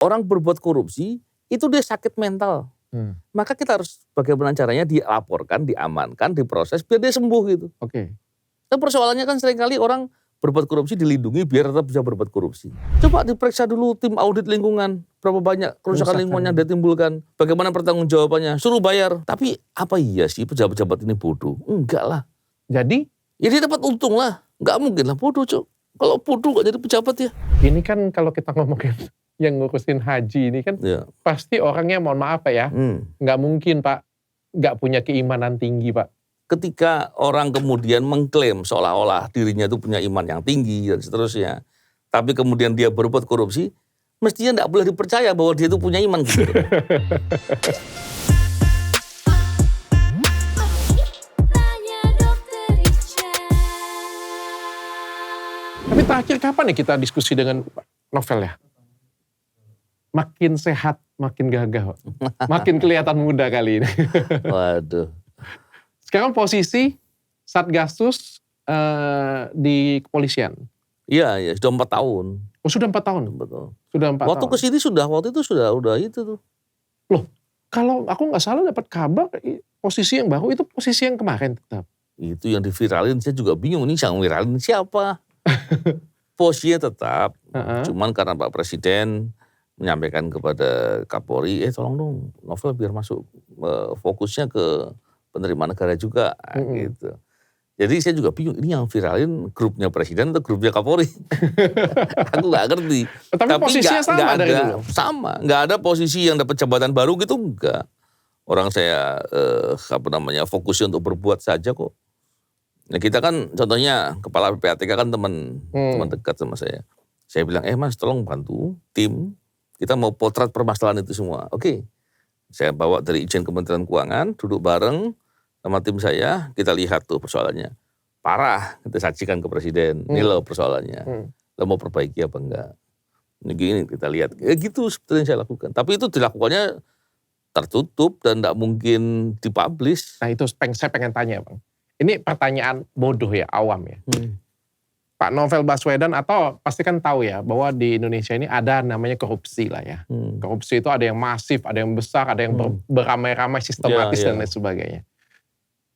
orang berbuat korupsi, itu dia sakit mental. Maka kita harus bagaimana caranya dilaporkan, diamankan, diproses, biar dia sembuh gitu. Oke. Dan persoalannya kan seringkali orang berbuat korupsi dilindungi biar tetap bisa berbuat korupsi. Coba diperiksa dulu tim audit lingkungan, berapa banyak kerusakan lingkungan yang dia timbulkan, bagaimana pertanggungjawabannya, suruh bayar. Tapi apa iya sih pejabat-pejabat ini bodoh? Enggak lah. Jadi? Ya dia dapat untung lah, nggak mungkin lah bodoh Cok. Kalau bodoh gak jadi pejabat ya. Ini kan kalau kita ngomongin yang ngurusin haji ini kan pasti orangnya mohon maaf Pak ya, nggak mungkin Pak nggak punya keimanan tinggi Pak. Ketika orang kemudian mengklaim seolah-olah dirinya itu punya iman yang tinggi dan seterusnya, tapi kemudian dia berbuat korupsi, mestinya tidak boleh dipercaya bahwa dia itu punya iman gitu. Tapi terakhir kapan nih kita diskusi dengan Novel ya? Makin sehat, makin gagah, makin kelihatan muda kali ini. Waduh. Sekarang posisi Satgasus di kepolisian. Iya, sudah 4 tahun. Oh sudah 4 tahun? Betul. Sudah 4 tahun. Waktu kesini waktu itu sudah itu tuh. Loh, kalau aku nggak salah dapat kabar posisi yang baru itu posisi yang kemarin tetap. Itu yang diviralin, saya juga bingung ini yang viralin siapa. Posisinya tetap, cuman karena Pak Presiden menyampaikan kepada Kapolri, tolong dong Novel biar masuk fokusnya ke penerimaan negara juga gitu. Jadi saya juga bingung ini yang viralin grupnya Presiden atau grupnya Kapolri. Aku nggak ngerti. Tapi posisinya sama dari dulu. Sama, nggak ada posisi yang dapat jabatan baru gitu enggak. Orang saya fokusnya untuk berbuat saja kok. Nah kita kan contohnya kepala PPATK kan teman dekat sama saya. Saya bilang Mas tolong bantu tim. Kita mau potret permasalahan itu semua. Oke. Saya bawa dari izin Kementerian Keuangan, duduk bareng sama tim saya, kita lihat tuh persoalannya. Parah, kita sajikan ke Presiden. Ini loh persoalannya. Lo mau perbaiki apa enggak? Ini gini kita lihat. Gitu seperti yang saya lakukan. Tapi itu dilakukannya tertutup dan tidak mungkin dipublish. Nah itu saya pengen tanya Bang. Ini pertanyaan bodoh ya, awam ya. Pak Novel Baswedan atau pasti kan tahu ya bahwa di Indonesia ini ada namanya korupsi lah ya. Korupsi itu ada yang masif, ada yang besar, ada yang beramai-ramai sistematis dan lain sebagainya.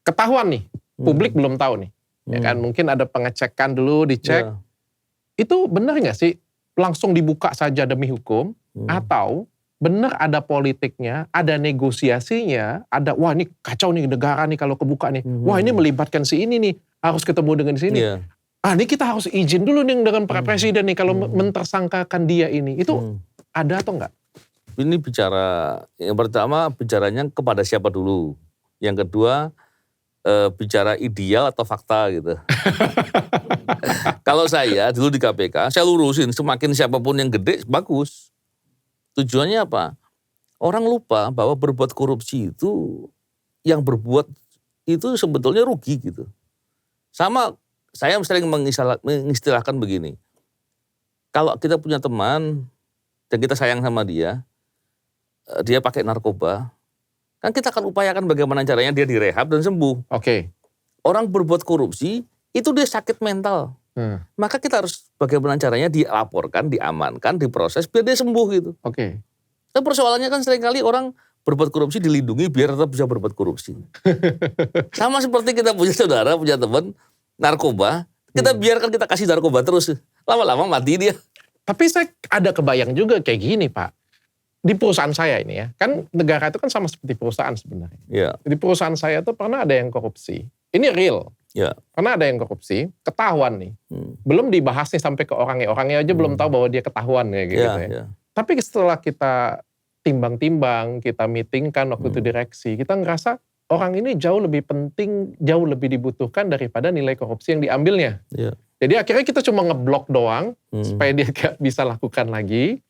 Ketahuan nih, publik belum tahu nih. Ya kan mungkin ada pengecekan dulu, dicek. Itu benar nggak sih langsung dibuka saja demi hukum atau benar ada politiknya, ada negosiasinya, ada wah ini kacau nih negara nih kalau kebuka nih. Wah ini melibatkan si ini nih, harus ketemu dengan si ini. Ini kita harus izin dulu nih dengan Pak Presiden nih kalau mentersangkakan dia ini. Itu ada atau enggak? Ini bicara, yang pertama bicaranya kepada siapa dulu. Yang kedua bicara ideal atau fakta gitu. Kalau saya dulu di KPK, saya lurusin semakin siapapun yang gede bagus. Tujuannya apa? Orang lupa bahwa berbuat korupsi itu, yang berbuat itu sebetulnya rugi gitu. Sama saya sering mengistilahkan begini. Kalau kita punya teman dan kita sayang sama dia pakai narkoba, kan kita akan upayakan bagaimana caranya dia direhab dan sembuh. Oke. Orang berbuat korupsi itu dia sakit mental. Maka kita harus bagaimana caranya dilaporkan, diamankan, diproses biar dia sembuh gitu. Oke. Dan persoalannya kan seringkali orang berbuat korupsi dilindungi biar tetap bisa berbuat korupsi. Sama seperti kita punya saudara, punya teman narkoba, kita biarkan kita kasih narkoba terus. Lama-lama mati dia. Tapi saya ada kebayang juga kayak gini Pak. Di perusahaan saya ini ya, kan negara itu kan sama seperti perusahaan sebenarnya. Ya. Di perusahaan saya tuh pernah ada yang korupsi. Ini real. Ya. Karena ada yang korupsi, ketahuan nih. Belum dibahas nih sampai ke orangnya. Orangnya aja belum tahu bahwa dia ketahuan ya gitu ya. Ya. Tapi setelah kita timbang-timbang, kita meetingkan waktu itu direksi, kita ngerasa orang ini jauh lebih penting, jauh lebih dibutuhkan daripada nilai korupsi yang diambilnya. Ya. Jadi akhirnya kita cuma ngeblok doang, supaya dia gak bisa lakukan lagi.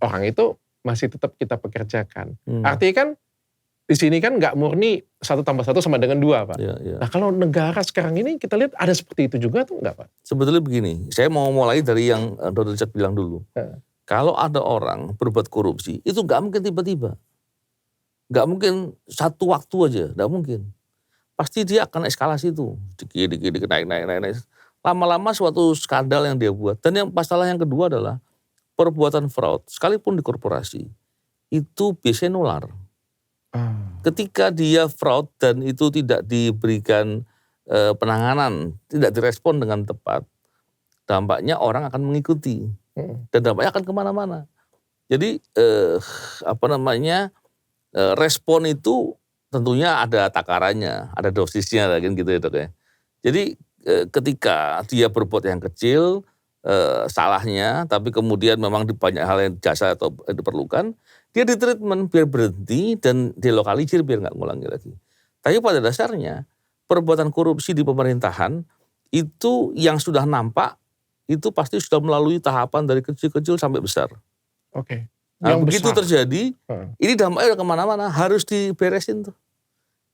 Orang itu masih tetap kita pekerjakan. Artinya kan di sini kan nggak murni 1 + 1 sama dengan 2 Pak. Ya. Nah kalau negara sekarang ini kita lihat ada seperti itu juga tuh nggak Pak? Sebetulnya begini, saya mau mulai dari yang Dr. Richard bilang dulu. Kalau ada orang berbuat korupsi, itu nggak mungkin tiba-tiba. Nggak mungkin satu waktu aja, nggak mungkin. Pasti dia akan eskalasi itu. Dikit, naik. Lama-lama suatu skandal yang dia buat. Dan yang masalah yang kedua adalah, perbuatan fraud, sekalipun di korporasi, itu biasanya nular. Ketika dia fraud dan itu tidak diberikan penanganan, tidak direspon dengan tepat, dampaknya orang akan mengikuti. Dan dampaknya akan kemana-mana. Jadi respon itu tentunya ada takarannya, ada dosisnya kan gitu ya Dok ya. Jadi ketika dia berbuat yang kecil, salahnya, tapi kemudian memang di banyak hal yang jasa atau diperlukan, dia ditreatment biar berhenti dan dilokalisir biar nggak ngulangi lagi. Tapi pada dasarnya perbuatan korupsi di pemerintahan itu yang sudah nampak itu pasti sudah melalui tahapan dari kecil-kecil sampai besar. Oke. Nah, Yang begitu besar. terjadi, ini dampaknya udah kemana-mana, harus diberesin tuh.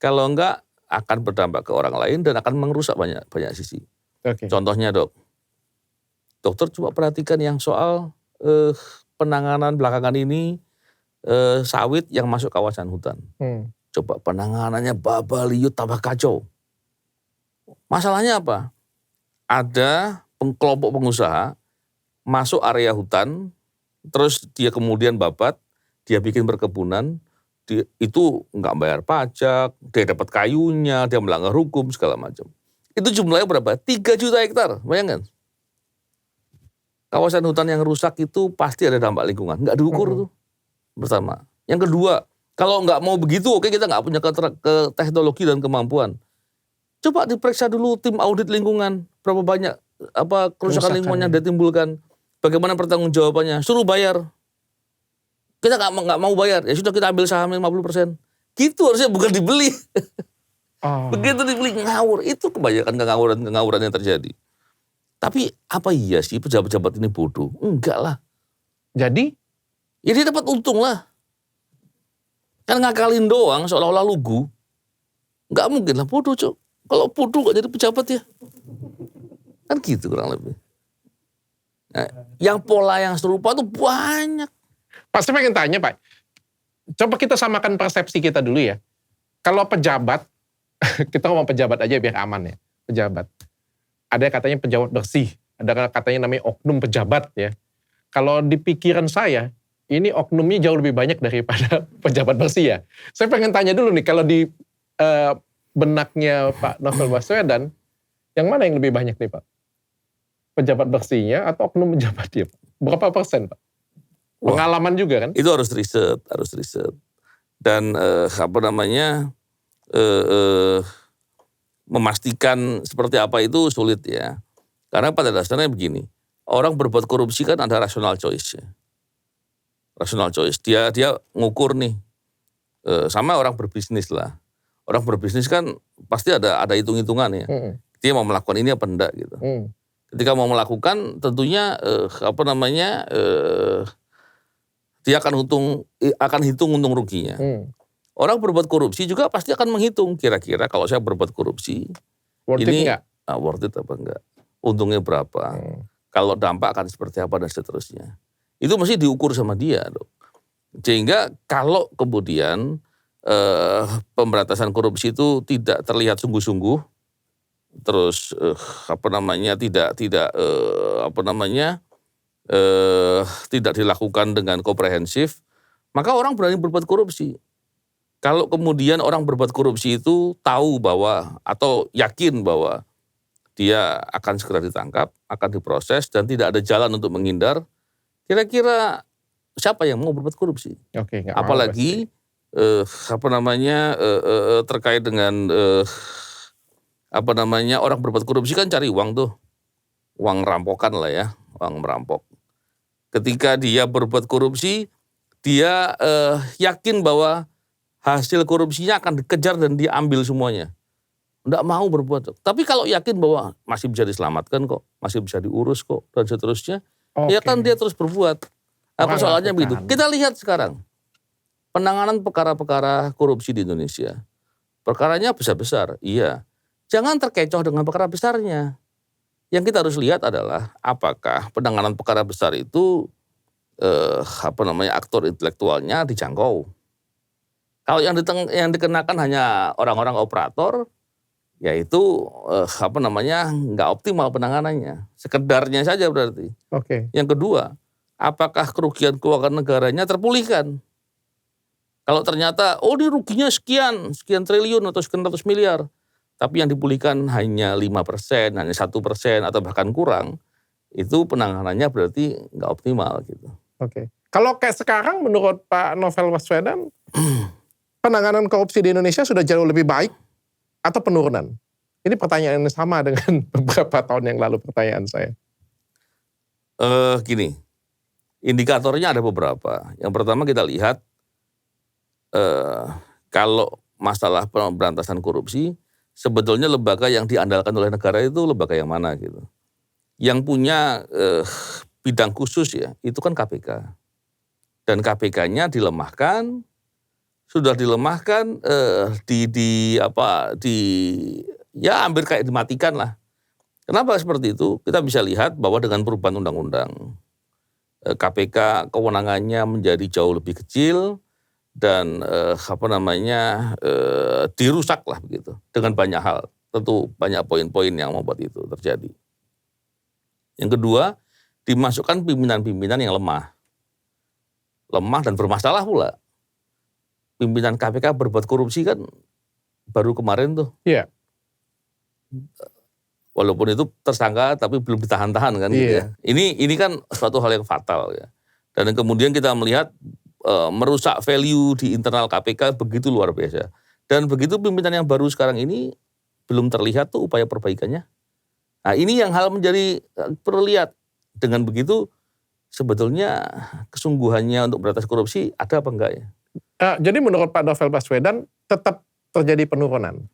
Kalau enggak akan berdampak ke orang lain dan akan merusak banyak sisi. Oke. Contohnya Dok, dokter coba perhatikan yang soal penanganan belakangan ini sawit yang masuk kawasan hutan. Coba penanganannya babaliut tambah kacau. Masalahnya apa? Ada kelompok pengusaha masuk area hutan, terus dia kemudian babat, dia bikin perkebunan, itu nggak bayar pajak, dia dapat kayunya, dia melanggar hukum segala macam. Itu jumlahnya berapa? 3 juta hektar, bayangkan. Kawasan hutan yang rusak itu pasti ada dampak lingkungan, nggak diukur tuh. Pertama. Yang kedua, kalau nggak mau begitu, oke kita nggak punya teknologi dan kemampuan. Coba diperiksa dulu tim audit lingkungan, berapa banyak kerusakan lingkungan yang ditimbulkan, bagaimana pertanggungjawabannya, suruh bayar. Kita nggak mau bayar, ya sudah kita ambil sahamnya 50%. Gitu harusnya, bukan dibeli. Begitu dibeli ngawur, itu kebanyakan kengawuran yang terjadi. Tapi apa iya sih pejabat-pejabat ini bodoh? Enggak lah. Jadi? Ya dia dapat untung lah. Kan ngakalin doang seolah-olah lugu. Enggak mungkin lah bodoh Cok. Kalau bodoh gak jadi pejabat ya. Kan gitu kurang lebih. Nah, yang pola yang serupa tuh banyak. Pak, saya pengen tanya Pak. Coba kita samakan persepsi kita dulu ya. Kalau pejabat, kita ngomong pejabat aja biar aman ya. Pejabat. Ada katanya pejabat bersih. Ada katanya namanya oknum pejabat ya. Kalau di pikiran saya, ini oknumnya jauh lebih banyak daripada pejabat bersih ya. Saya pengen tanya dulu nih, kalau di benaknya Pak Novel Baswedan, yang mana yang lebih banyak nih Pak? Pejabat bersihnya atau oknum pejabatnya Pak? Berapa persen Pak? Pengalaman juga kan? Itu harus riset. Dan memastikan seperti apa itu sulit ya. Karena pada dasarnya begini, orang berbuat korupsi kan ada rational choice ya. Rational choice, dia ngukur nih, sama orang berbisnis lah. Orang berbisnis kan pasti ada hitung-hitungan ya. Dia mau melakukan ini apa enggak gitu. Ketika mau melakukan tentunya dia akan hitung untung ruginya. Orang berbuat korupsi juga pasti akan menghitung kira-kira kalau saya berbuat korupsi worth ini it worth it apa enggak, untungnya berapa, kalau dampak akan seperti apa dan seterusnya. Itu mesti diukur sama dia Dok. Sehingga kalau kemudian pemberantasan korupsi itu tidak terlihat sungguh-sungguh, terus tidak dilakukan dengan komprehensif, maka orang berani berbuat korupsi. Kalau kemudian orang berbuat korupsi itu tahu bahwa atau yakin bahwa dia akan segera ditangkap, akan diproses dan tidak ada jalan untuk menghindar, kira-kira siapa yang mau berbuat korupsi? Oke, apalagi terkait dengan orang berbuat korupsi kan cari uang tuh, uang rampokan lah ya, uang merampok. Ketika dia berbuat korupsi, dia yakin bahwa hasil korupsinya akan dikejar dan diambil semuanya. Nggak mau berbuat. Tapi kalau yakin bahwa masih bisa diselamatkan kok, masih bisa diurus kok, dan seterusnya, ya kan dia terus berbuat. Apa soalnya begitu? Kita lihat sekarang, penanganan perkara-perkara korupsi di Indonesia. Perkaranya besar-besar, iya. Jangan terkecoh dengan perkara besarnya. Yang kita harus lihat adalah apakah penanganan perkara besar itu aktor intelektualnya dijangkau. Kalau yang dikenakan hanya orang-orang operator, yaitu nggak optimal penanganannya. Sekedarnya saja berarti. Oke. Yang kedua, apakah kerugian keuangan negaranya terpulihkan. Kalau ternyata, ini ruginya sekian triliun atau sekian ratus miliar, tapi yang dipulihkan hanya 5%, hanya 1% atau bahkan kurang, itu penanganannya berarti nggak optimal gitu. Oke. Kalau kayak sekarang menurut Pak Novel Baswedan, penanganan korupsi di Indonesia sudah jauh lebih baik atau penurunan? Ini pertanyaan yang sama dengan beberapa tahun yang lalu pertanyaan saya. Gini, indikatornya ada beberapa. Yang pertama kita lihat, kalau masalah pemberantasan korupsi, sebetulnya lembaga yang diandalkan oleh negara itu lembaga yang mana gitu. Yang punya bidang khusus ya, itu kan KPK. Dan KPK-nya dilemahkan, sudah dilemahkan, ya hampir kayak dimatikan lah. Kenapa seperti itu? Kita bisa lihat bahwa dengan perubahan undang-undang, KPK kewenangannya menjadi jauh lebih kecil dan dirusak lah begitu dengan banyak hal. Tentu banyak poin-poin yang membuat itu terjadi. Yang kedua, dimasukkan pimpinan-pimpinan yang lemah dan bermasalah pula. Pimpinan KPK berbuat korupsi kan baru kemarin tuh. Iya. Walaupun itu tersangka tapi belum ditahan-tahan kan gitu ya. Ini kan suatu hal yang fatal ya. Dan kemudian kita melihat merusak value di internal KPK begitu luar biasa. Dan begitu pimpinan yang baru sekarang ini belum terlihat tuh upaya perbaikannya. Nah ini yang hal menjadi perlu lihat. Dengan begitu sebetulnya kesungguhannya untuk berantas korupsi ada apa enggak ya? Jadi menurut Pak Novel Baswedan tetap terjadi penurunan?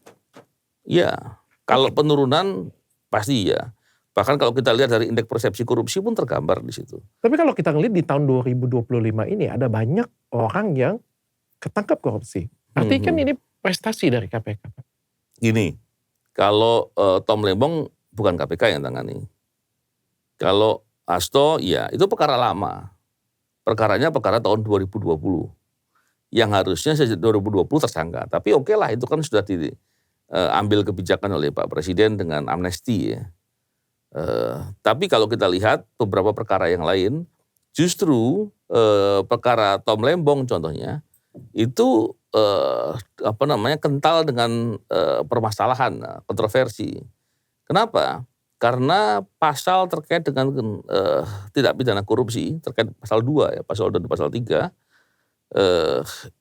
Iya, kalau penurunan pasti ya. Bahkan kalau kita lihat dari indeks persepsi korupsi pun tergambar di situ. Tapi kalau kita ngelihat di tahun 2025 ini ada banyak orang yang ketangkap korupsi. Artinya kan ini prestasi dari KPK. Gini, kalau Tom Lembong bukan KPK yang tangani. Kalau Hasto, ya itu perkara lama. Perkaranya perkara tahun 2020. Yang harusnya sejak 2020 tersangka. Tapi oke lah, itu kan sudah diambil kebijakan oleh Pak Presiden dengan amnesti ya. Tapi kalau kita lihat beberapa perkara yang lain, justru perkara Tom Lembong contohnya, itu kental dengan permasalahan, kontroversi. Kenapa? Karena pasal terkait dengan tidak pidana korupsi, terkait pasal 2 ya, pasal 2 dan pasal 3,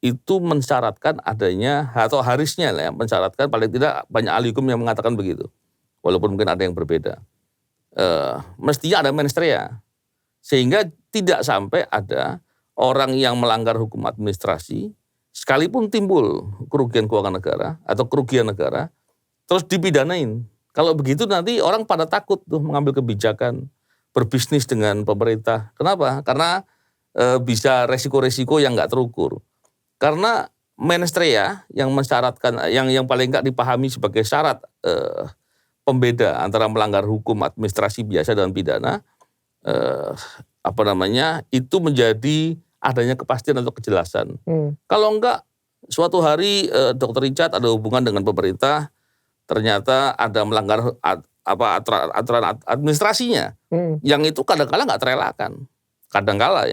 itu mensyaratkan adanya, atau harusnya ya, mensyaratkan paling tidak banyak ahli hukum yang mengatakan begitu. Walaupun mungkin ada yang berbeda. Mestinya ada mens rea. Sehingga tidak sampai ada orang yang melanggar hukum administrasi, sekalipun timbul kerugian keuangan negara atau kerugian negara, terus dipidanain. Kalau begitu nanti orang pada takut tuh mengambil kebijakan, berbisnis dengan pemerintah. Kenapa? Karena bisa resiko-resiko yang nggak terukur. Karena mens rea yang mensyaratkan, yang paling nggak dipahami sebagai syarat pembeda antara melanggar hukum administrasi biasa dan pidana, itu menjadi adanya kepastian atau kejelasan. Kalau enggak, suatu hari Dr. Richard ada hubungan dengan pemerintah, ternyata ada melanggar aturan administrasinya, yang itu kadang-kala nggak terelakkan. Kadang-kala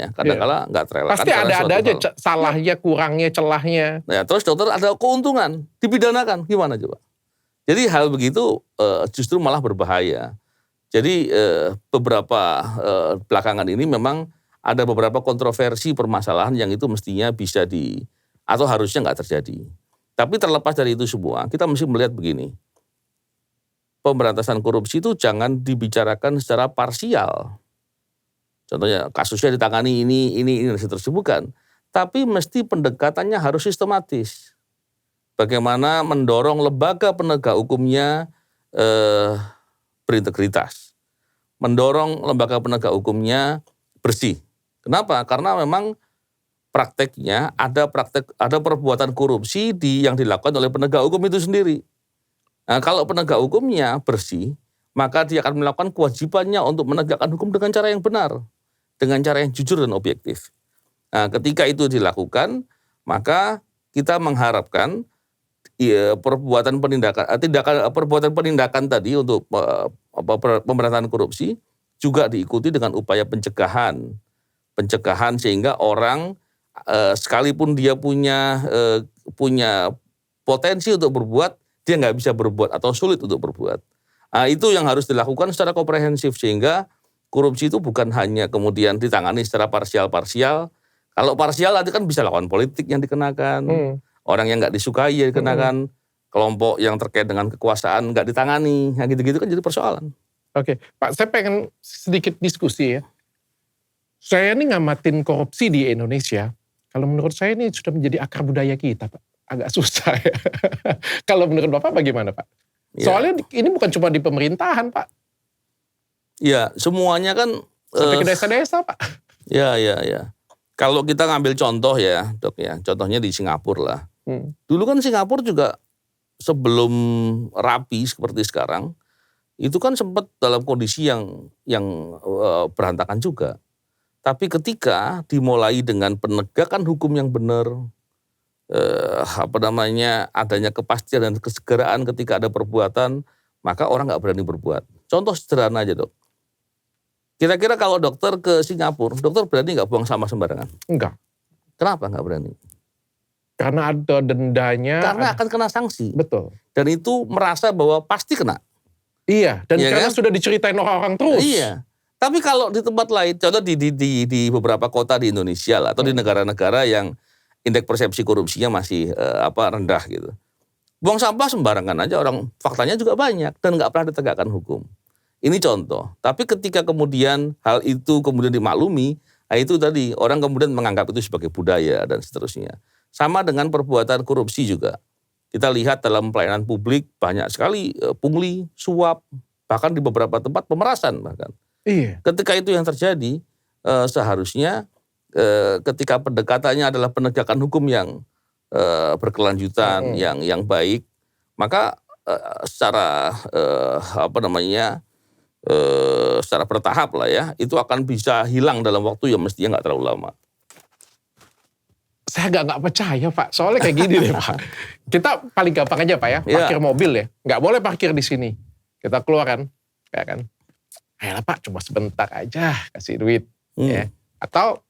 nggak terelakkan. Pasti ada aja salahnya, kurangnya, celahnya. Nah, terus dokter ada keuntungan, dipidanakan, gimana coba? Jadi hal begitu justru malah berbahaya. Jadi beberapa belakangan ini memang ada beberapa kontroversi permasalahan yang itu mestinya bisa atau harusnya nggak terjadi. Tapi terlepas dari itu semua, kita mesti melihat begini. Pemberantasan korupsi itu jangan dibicarakan secara parsial. Contohnya kasusnya ditangani ini dan seterusnya, bukan. Tapi mesti pendekatannya harus sistematis. Bagaimana mendorong lembaga penegak hukumnya berintegritas. Mendorong lembaga penegak hukumnya bersih. Kenapa? Karena memang prakteknya ada perbuatan korupsi yang dilakukan oleh penegak hukum itu sendiri. Nah, kalau penegak hukumnya bersih, maka dia akan melakukan kewajibannya untuk menegakkan hukum dengan cara yang benar, dengan cara yang jujur dan objektif. Nah, ketika itu dilakukan, maka kita mengharapkan perbuatan penindakan tadi untuk pemberantasan korupsi juga diikuti dengan upaya pencegahan pencegahan sehingga orang sekalipun dia punya potensi untuk berbuat, dia nggak bisa berbuat atau sulit untuk berbuat. Itu yang harus dilakukan secara komprehensif sehingga korupsi itu bukan hanya kemudian ditangani secara parsial-parsial. Kalau parsial nanti kan bisa lawan politik yang dikenakan, orang yang nggak disukai yang dikenakan, kelompok yang terkait dengan kekuasaan nggak ditangani, gitu-gitu kan jadi persoalan. Oke, Pak, saya pengen sedikit diskusi ya. Saya ini ngamatin korupsi di Indonesia, kalau menurut saya ini sudah menjadi akar budaya kita, Pak. Agak susah ya. Kalau menurut Bapak bagaimana, Pak? Ya. Soalnya ini bukan cuma di pemerintahan, Pak. Ya, semuanya kan sampai ke desa-desa, Pak. Ya. Kalau kita ngambil contoh ya, Dok ya. Contohnya di Singapura lah. Dulu kan Singapura juga sebelum rapi seperti sekarang, itu kan sempat dalam kondisi yang berantakan juga. Tapi ketika dimulai dengan penegakan hukum yang benar, adanya kepastian dan kesegeraan ketika ada perbuatan, maka orang nggak berani berbuat. Contoh sederhana aja, Dok. Kira-kira kalau dokter ke Singapura, dokter berani nggak buang sampah sembarangan? Enggak. Kenapa nggak berani? Karena ada dendanya. Karena akan kena sanksi. Betul. Dan itu merasa bahwa pasti kena. Iya, dan karena kan? sudah diceritain orang-orang terus. Iya. Tapi kalau di tempat lain, contoh di beberapa kota di Indonesia lah, atau di negara-negara yang indeks persepsi korupsinya masih rendah gitu. Buang sampah sembarangan aja, orang faktanya juga banyak dan nggak pernah ditegakkan hukum. Ini contoh. Tapi ketika kemudian hal itu kemudian dimaklumi, itu tadi orang kemudian menganggap itu sebagai budaya dan seterusnya. Sama dengan perbuatan korupsi juga. Kita lihat dalam pelayanan publik banyak sekali pungli, suap, bahkan di beberapa tempat pemerasan bahkan. Iya. Ketika itu yang terjadi, seharusnya ketika pendekatannya adalah penegakan hukum yang berkelanjutan, yang baik, maka secara secara bertahap lah ya, itu akan bisa hilang dalam waktu yang mestinya nggak terlalu lama. Saya nggak percaya, Pak. Soalnya kayak gini deh, Pak. Kita paling gampang aja, Pak ya, parkir mobil ya. Nggak boleh parkir di sini. Kita keluar kan, ya kan. Ayolah Pak, cuma sebentar aja kasih duit. Ya. Atau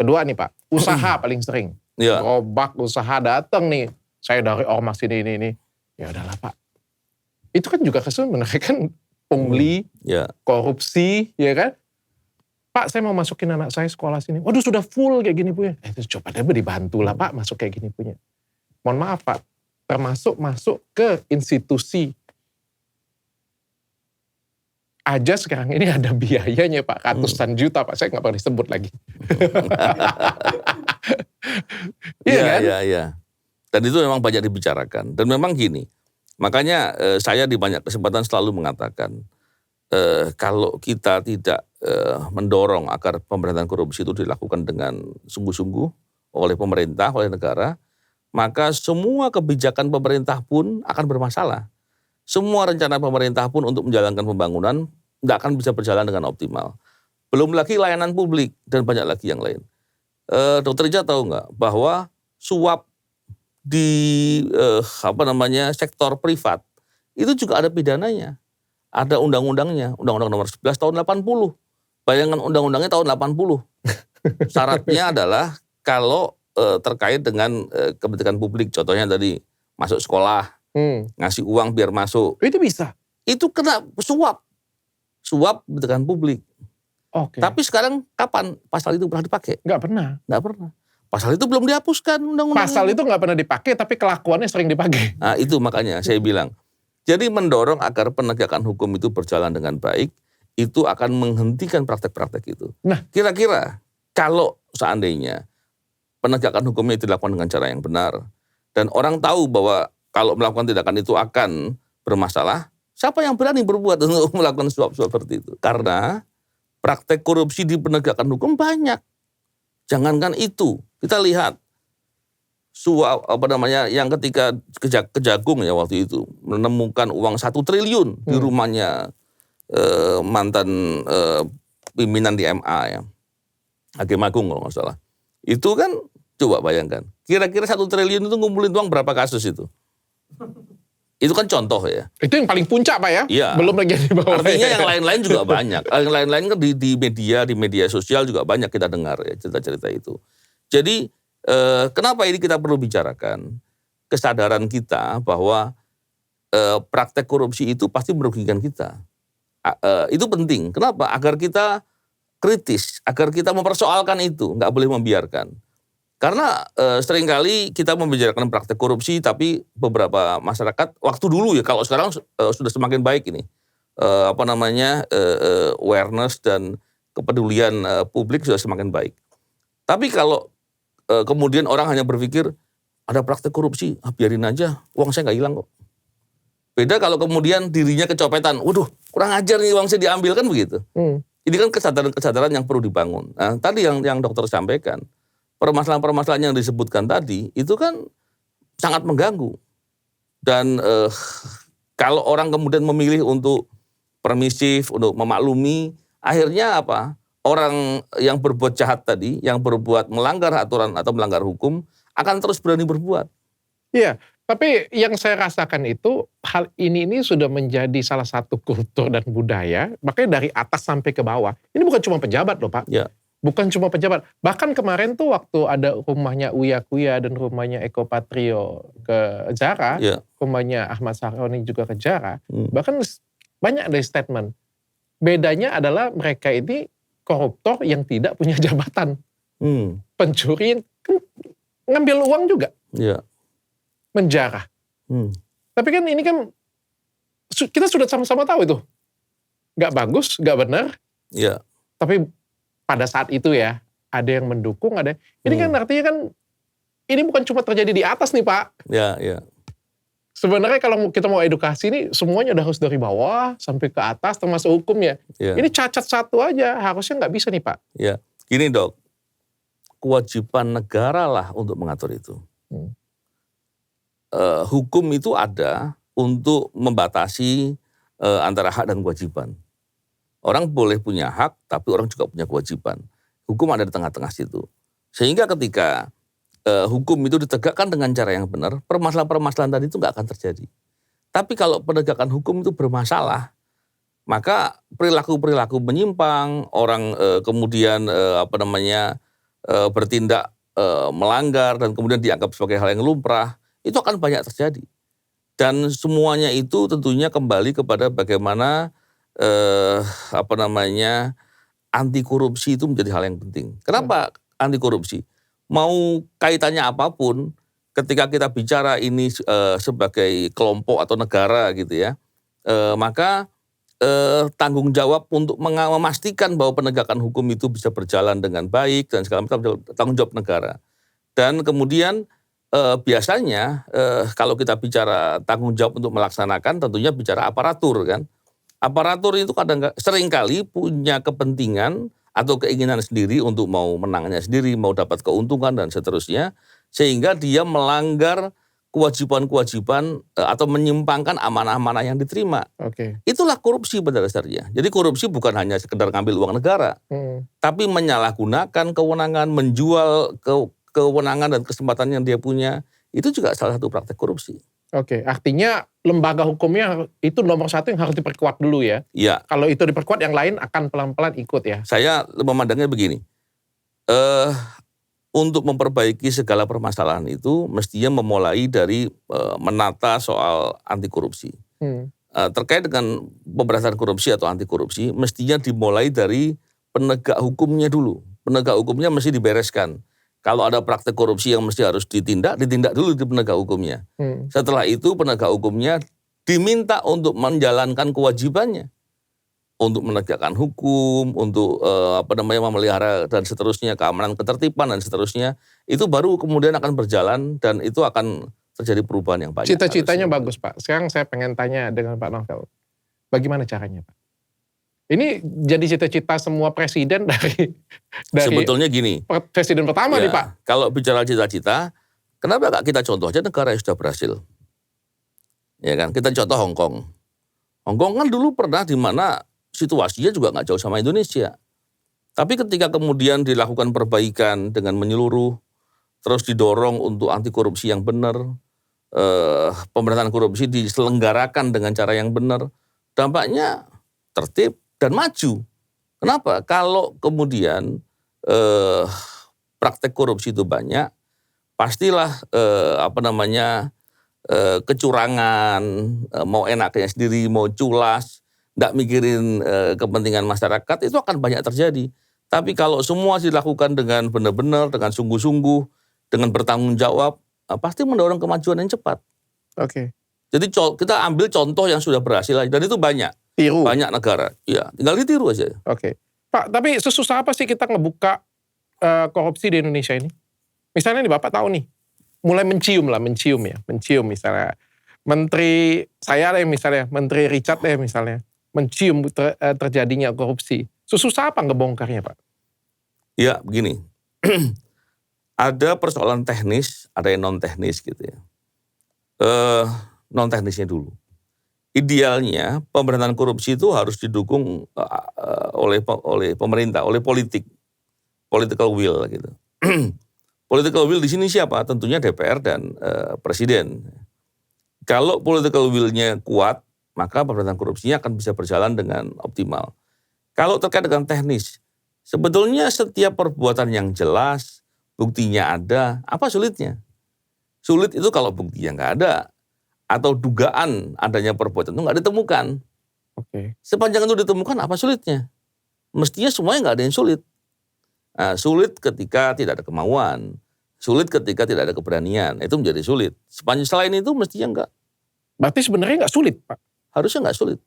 kedua nih Pak, usaha paling sering. Ya. Gerobak usaha datang nih, saya dari ormas ini. Ya udahlah Pak. Itu kan juga sebenarnya kan pungli, korupsi, ya kan. Pak, saya mau masukin anak saya sekolah sini. Waduh sudah full kayak gini punya. Itu coba deh dibantu lah Pak masuk kayak gini punya. Mohon maaf Pak, termasuk masuk ke institusi aja sekarang ini ada biayanya Pak, ratusan juta Pak, saya nggak pernah disebut lagi. Iya kan? Iya. Dan itu memang banyak dibicarakan. Dan memang gini, makanya saya di banyak kesempatan selalu mengatakan, kalau kita tidak mendorong agar pemberantasan korupsi itu dilakukan dengan sungguh-sungguh oleh pemerintah, oleh negara, maka semua kebijakan pemerintah pun akan bermasalah. Semua rencana pemerintah pun untuk menjalankan pembangunan tidak akan bisa berjalan dengan optimal. Belum lagi layanan publik dan banyak lagi yang lain. Dokter Ija tahu nggak bahwa suap di sektor privat itu juga ada pidananya, ada undang-undangnya, Undang-Undang Nomor 11 tahun 80. Bayangan undang-undangnya tahun 80. Syaratnya adalah kalau terkait dengan kepentingan publik, contohnya tadi masuk sekolah. Ngasih uang biar masuk. Itu bisa? Itu kena suap. Suap kepentingan publik. Oke. Tapi sekarang kapan pasal itu pernah dipakai? Nggak pernah. Pasal itu belum dihapuskan undang-undang. Pasal itu nggak pernah dipakai tapi kelakuannya sering dipakai. Nah itu makanya saya bilang. Jadi mendorong agar penegakan hukum itu berjalan dengan baik, itu akan menghentikan praktek-praktek itu. Nah kira-kira kalau seandainya penegakan hukumnya dilakukan dengan cara yang benar, dan orang tahu bahwa kalau melakukan tindakan itu akan bermasalah, siapa yang berani berbuat untuk melakukan suap-suap seperti itu? Karena praktek korupsi di penegakan hukum banyak. Jangankan itu, kita lihat suap yang ketika Kejagung ya waktu itu menemukan uang 1 triliun di rumahnya mantan pimpinan di MA ya, Hakim Agung kalau nggak salah. Itu kan coba bayangkan, kira-kira 1 triliun itu ngumpulin uang berapa kasus itu? Itu kan contoh ya. Itu yang paling puncak Pak ya? Iya. Belum lagi di bawah. Artinya yang lain-lain juga banyak. Yang lain-lain kan di media sosial juga banyak kita dengar ya cerita-cerita itu. Jadi kenapa ini kita perlu bicarakan? Kesadaran kita bahwa praktek korupsi itu pasti merugikan kita. Itu penting. Kenapa? Agar kita kritis, agar kita mempersoalkan itu, nggak boleh membiarkan. Karena seringkali kita membicarakan praktek korupsi, tapi beberapa masyarakat waktu dulu ya, kalau sekarang sudah semakin baik ini, awareness dan kepedulian publik sudah semakin baik. Tapi kalau kemudian orang hanya berpikir ada praktek korupsi, biarin aja, uang saya nggak hilang kok. Beda kalau kemudian dirinya kecopetan, waduh kurang ajar nih uang saya diambil, kan begitu. Ini kan kesadaran yang perlu dibangun. Nah, tadi yang dokter sampaikan, permasalahan-permasalahan yang disebutkan tadi itu kan sangat mengganggu. Dan kalau orang kemudian memilih untuk permisif, untuk memaklumi, akhirnya apa? Orang yang berbuat jahat tadi, yang berbuat melanggar aturan atau melanggar hukum, akan terus berani berbuat. Iya, tapi yang saya rasakan itu hal ini sudah menjadi salah satu kultur dan budaya, makanya dari atas sampai ke bawah. Ini bukan cuma pejabat loh Pak. Ya. Bukan cuma pejabat. Bahkan kemarin tuh waktu ada rumahnya Uya Kuya dan rumahnya Eko Patrio ke Jara, rumahnya Ahmad Saroni juga ke Jara, bahkan banyak dari statement. Bedanya adalah mereka ini koruptor yang tidak punya jabatan. Pencuri ngambil uang juga. Menjarah. Tapi kan ini kan kita sudah sama-sama tahu itu. Gak bagus, gak benar. Tapi pada saat itu ya, ada yang mendukung, ada. Ini kan artinya kan, ini bukan cuma terjadi di atas nih Pak. Sebenarnya kalau kita mau edukasi ini, semuanya udah harus dari bawah sampai ke atas, termasuk hukumnya. Ini cacat satu aja, harusnya nggak bisa nih Pak. Gini Dok, kewajiban negara lah untuk mengatur itu. Hukum itu ada untuk membatasi antara hak dan kewajiban. Orang boleh punya hak, tapi orang juga punya kewajiban. Hukum ada di tengah-tengah situ. Sehingga ketika hukum itu ditegakkan dengan cara yang benar, permasalahan-permasalahan tadi itu nggak akan terjadi. Tapi kalau penegakan hukum itu bermasalah, maka perilaku-perilaku menyimpang, orang kemudian bertindak melanggar dan kemudian dianggap sebagai hal yang lumrah, itu akan banyak terjadi. Dan semuanya itu tentunya kembali kepada bagaimana anti korupsi itu menjadi hal yang penting. Kenapa anti korupsi? Mau kaitannya apapun, ketika kita bicara ini sebagai kelompok atau negara gitu ya, maka tanggung jawab untuk memastikan bahwa penegakan hukum itu bisa berjalan dengan baik dan segala macam, tanggung jawab negara. Dan kemudian biasanya kalau kita bicara tanggung jawab untuk melaksanakan, tentunya bicara aparatur kan. Aparatur itu seringkali punya kepentingan atau keinginan sendiri untuk mau menangnya sendiri, mau dapat keuntungan dan seterusnya, sehingga dia melanggar kewajiban-kewajiban atau menyimpangkan amanah-amanah yang diterima. Itulah korupsi pada dasarnya. Jadi korupsi bukan hanya sekedar ngambil uang negara, tapi menyalahgunakan kewenangan, menjual kewenangan dan kesempatan yang dia punya, itu juga salah satu praktek korupsi. Artinya lembaga hukumnya itu nomor satu yang harus diperkuat dulu ya. Kalau itu diperkuat, yang lain akan pelan-pelan ikut ya. Saya memandangnya begini, untuk memperbaiki segala permasalahan itu mestinya memulai dari menata soal anti korupsi. Terkait dengan pemberantasan korupsi atau anti korupsi, mestinya dimulai dari penegak hukumnya dulu. Penegak hukumnya mesti dibereskan. Kalau ada praktek korupsi yang mesti harus ditindak dulu di penegak hukumnya. Setelah itu penegak hukumnya diminta untuk menjalankan kewajibannya. Untuk menegakkan hukum, untuk memelihara dan seterusnya, keamanan ketertiban dan seterusnya. Itu baru kemudian akan berjalan dan itu akan terjadi perubahan yang banyak. Cita-citanya bagus Pak. Sekarang saya pengen tanya dengan Pak Novel. Bagaimana caranya Pak? Ini jadi cita-cita semua presiden dari sebetulnya gini. Presiden pertama nih Pak. Kalau bicara cita-cita, kenapa gak kita contoh aja negara yang sudah berhasil? Ya kan, kita contoh Hong Kong. Hong Kong kan dulu pernah di mana situasinya juga gak jauh sama Indonesia. Tapi ketika kemudian dilakukan perbaikan dengan menyeluruh, terus didorong untuk anti korupsi yang benar, pemberantasan korupsi diselenggarakan dengan cara yang benar, dampaknya tertib dan maju. Kenapa? Kalau kemudian praktek korupsi itu banyak, pastilah kecurangan, mau enaknya sendiri, mau culas, nggak mikirin kepentingan masyarakat, itu akan banyak terjadi. Tapi kalau semua dilakukan dengan benar-benar, dengan sungguh-sungguh, dengan bertanggung jawab, pasti mendorong kemajuan yang cepat. Oke. Jadi kita ambil contoh yang sudah berhasil dan itu banyak. Tiru. Banyak negara. Ya, tinggal ditiru aja. Oke. Pak, tapi sesusah apa sih kita ngebuka korupsi di Indonesia ini? Misalnya nih Bapak tahu nih, mulai mencium misalnya. Menteri saya deh misalnya, Menteri Richard deh misalnya, mencium terjadinya korupsi. Sesusah apa ngebongkarnya Pak? Ya begini, ada persoalan teknis, ada yang non teknis gitu ya. Non teknisnya dulu. Idealnya pemberantasan korupsi itu harus didukung oleh pemerintah, oleh political will gitu. Political will di sini siapa? Tentunya DPR dan Presiden. Kalau political will-nya kuat, maka pemberantasan korupsinya akan bisa berjalan dengan optimal. Kalau terkait dengan teknis, sebetulnya setiap perbuatan yang jelas, buktinya ada, apa sulitnya? Sulit itu kalau buktinya nggak ada, atau dugaan adanya perbuatan itu nggak ditemukan. Oke. Sepanjang itu ditemukan, apa sulitnya? Mestinya semuanya nggak ada yang sulit. Nah, sulit ketika tidak ada kemauan, sulit ketika tidak ada keberanian, itu menjadi sulit. Selain itu mestinya enggak. Berarti sebenarnya nggak sulit Pak? Harusnya nggak sulit.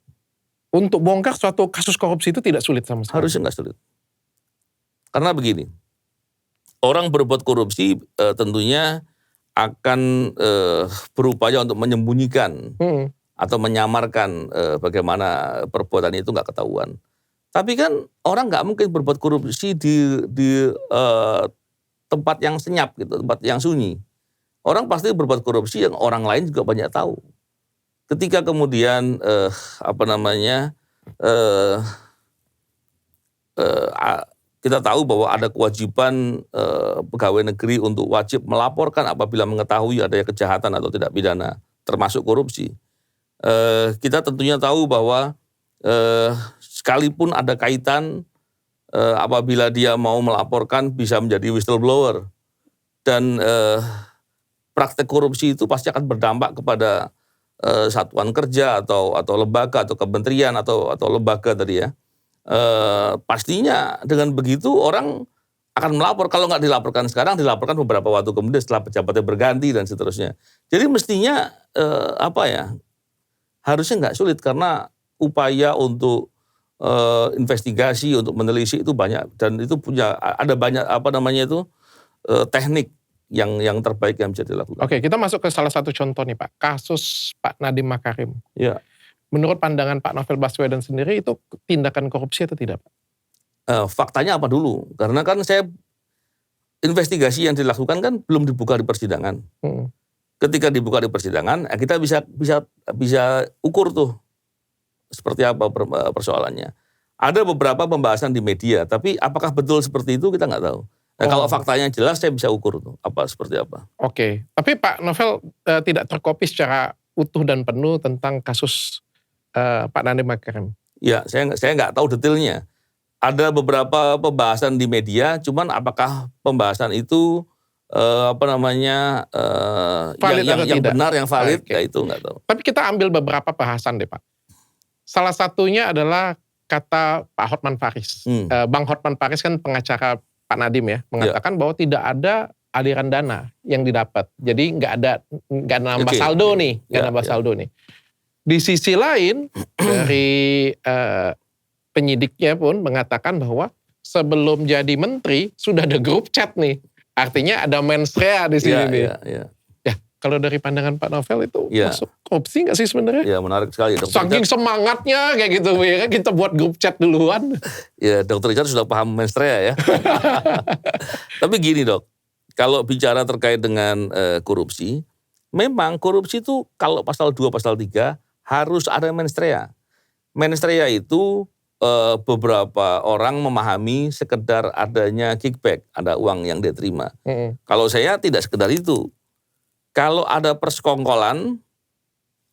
Untuk bongkar suatu kasus korupsi itu tidak sulit sama sekali? Harusnya nggak sulit. Karena begini, orang berbuat korupsi tentunya akan berupaya untuk menyembunyikan atau menyamarkan bagaimana perbuatan itu nggak ketahuan. Tapi kan orang nggak mungkin berbuat korupsi di tempat yang senyap gitu, tempat yang sunyi. Orang pasti berbuat korupsi yang orang lain juga banyak tahu. Ketika kemudian kita tahu bahwa ada kewajiban pegawai negeri untuk wajib melaporkan apabila mengetahui adanya kejahatan atau tidak pidana, termasuk korupsi. Kita tentunya tahu bahwa sekalipun ada kaitan apabila dia mau melaporkan bisa menjadi whistleblower. Dan praktek korupsi itu pasti akan berdampak kepada satuan kerja atau lembaga atau kementerian atau lembaga tadi ya. Pastinya dengan begitu orang akan melapor. Kalau nggak dilaporkan sekarang, dilaporkan beberapa waktu kemudian setelah pejabatnya berganti dan seterusnya. Jadi mestinya harusnya nggak sulit karena upaya untuk investigasi, untuk menelisik itu banyak dan itu ada banyak teknik yang terbaik yang bisa dilakukan. Oke, kita masuk ke salah satu contoh nih Pak, kasus Pak Nadiem Makarim. Ya. Menurut pandangan Pak Novel Baswedan sendiri itu tindakan korupsi atau tidak Pak? Faktanya apa dulu? Karena kan investigasi yang dilakukan kan belum dibuka di persidangan. Ketika dibuka di persidangan, kita bisa ukur tuh seperti apa persoalannya. Ada beberapa pembahasan di media, tapi apakah betul seperti itu kita nggak tahu. Nah, kalau faktanya jelas saya bisa ukur tuh seperti apa. Oke, tapi Pak Novel tidak terkopi secara utuh dan penuh tentang kasus Pak Nadiem Makarim. Ya, saya nggak tahu detailnya. Ada beberapa pembahasan di media, cuman apakah pembahasan itu valid yang benar, yang valid, ya itu nggak tahu. Tapi kita ambil beberapa bahasan deh Pak. Salah satunya adalah kata Pak Hotman Paris. Bang Hotman Paris kan pengacara Pak Nadiem ya, mengatakan bahwa tidak ada aliran dana yang didapat. Jadi nggak nambah saldo nih, saldo nih. Di sisi lain dari penyidiknya pun mengatakan bahwa sebelum jadi menteri sudah ada grup chat nih. Artinya ada mens rea di sini nih. Ya, kalau dari pandangan Pak Novel itu masuk korupsi nggak sih sebenarnya? Ya, menarik sekali. Saking semangatnya kayak gitu ya, kita buat grup chat duluan. Ya, Dr. Richard sudah paham mens rea ya. Tapi gini Dok, kalau bicara terkait dengan korupsi, memang korupsi itu kalau pasal 2, pasal 3 harus ada mens rea. Mens rea itu beberapa orang memahami sekedar adanya kickback, ada uang yang dia terima. Kalau saya tidak sekedar itu. Kalau ada persekongkolan,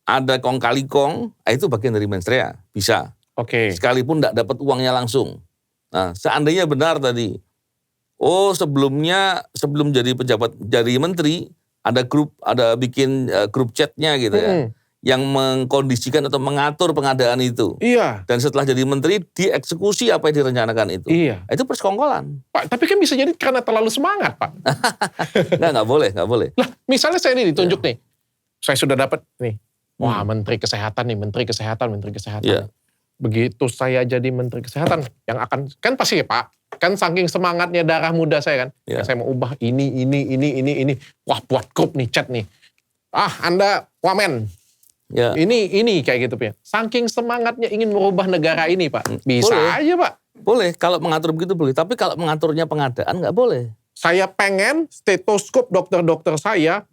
ada kong kali kong, itu bagian dari mens rea, bisa. Oke. Sekalipun tidak dapat uangnya langsung. Nah, seandainya benar tadi, sebelum jadi pejabat, jadi menteri, ada bikin grup chatnya gitu ya, yang mengkondisikan atau mengatur pengadaan itu. Iya. Dan setelah jadi menteri, dieksekusi apa yang direncanakan itu. Iya. Itu persekongkolan. Pak, tapi kan bisa jadi karena terlalu semangat, Pak. Nggak boleh. Lah, misalnya saya ini ditunjuk nih, saya sudah dapat nih, wah Menteri Kesehatan nih, Menteri Kesehatan. Iya. Begitu saya jadi Menteri Kesehatan, yang akan, kan pasti ya Pak, kan saking semangatnya darah muda saya kan, Iya. saya mau ubah ini, wah buat grup nih, chat nih, Anda wamen, Ya. ini kayak gitu ya. Saking semangatnya ingin merubah negara ini Pak, bisa Boleh. aja Pak. Boleh, kalau mengatur begitu boleh. Tapi kalau mengaturnya pengadaan nggak boleh. Saya pengen stetoskop dokter-dokter saya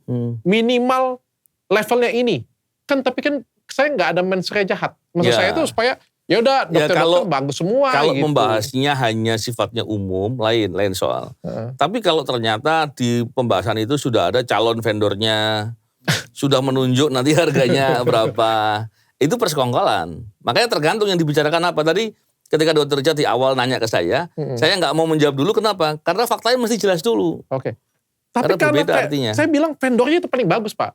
minimal levelnya ini. Tapi kan saya nggak ada mens rea jahat. Maksud Ya. saya itu supaya ya udah dokter-dokter bagus semua Kalau gitu. membahasnya hanya sifatnya umum, lain soal. Tapi kalau ternyata di pembahasan itu sudah ada calon vendornya, sudah menunjuk nanti harganya berapa, itu persekongkolan. Makanya tergantung yang dibicarakan apa. Tadi ketika Dr. Richard di awal nanya ke saya nggak mau menjawab dulu, kenapa? Karena faktanya mesti jelas dulu. Oke. Tapi Karena berbeda artinya. saya bilang vendornya itu paling bagus Pak.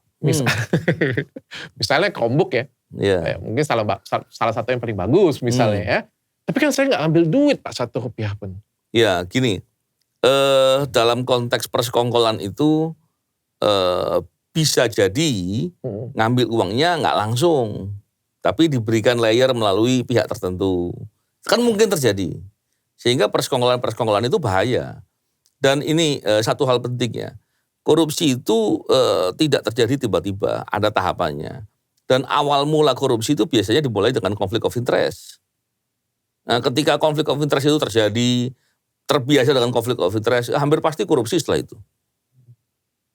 Misalnya Chromebook ya. Iya. Mungkin salah satu yang paling bagus misalnya ya. Tapi kan saya nggak ambil duit Pak, Rp1 pun. Ya gini, dalam konteks persekongkolan itu bisa jadi ngambil uangnya nggak langsung, tapi diberikan layer melalui pihak tertentu. Kan mungkin terjadi. Sehingga persekongkolan itu bahaya. Dan ini satu hal penting ya. Korupsi itu tidak terjadi tiba-tiba, ada tahapannya. Dan awal mula korupsi itu biasanya dimulai dengan konflik of interest. Nah, ketika konflik of interest itu terjadi, terbiasa dengan konflik of interest, hampir pasti korupsi setelah itu.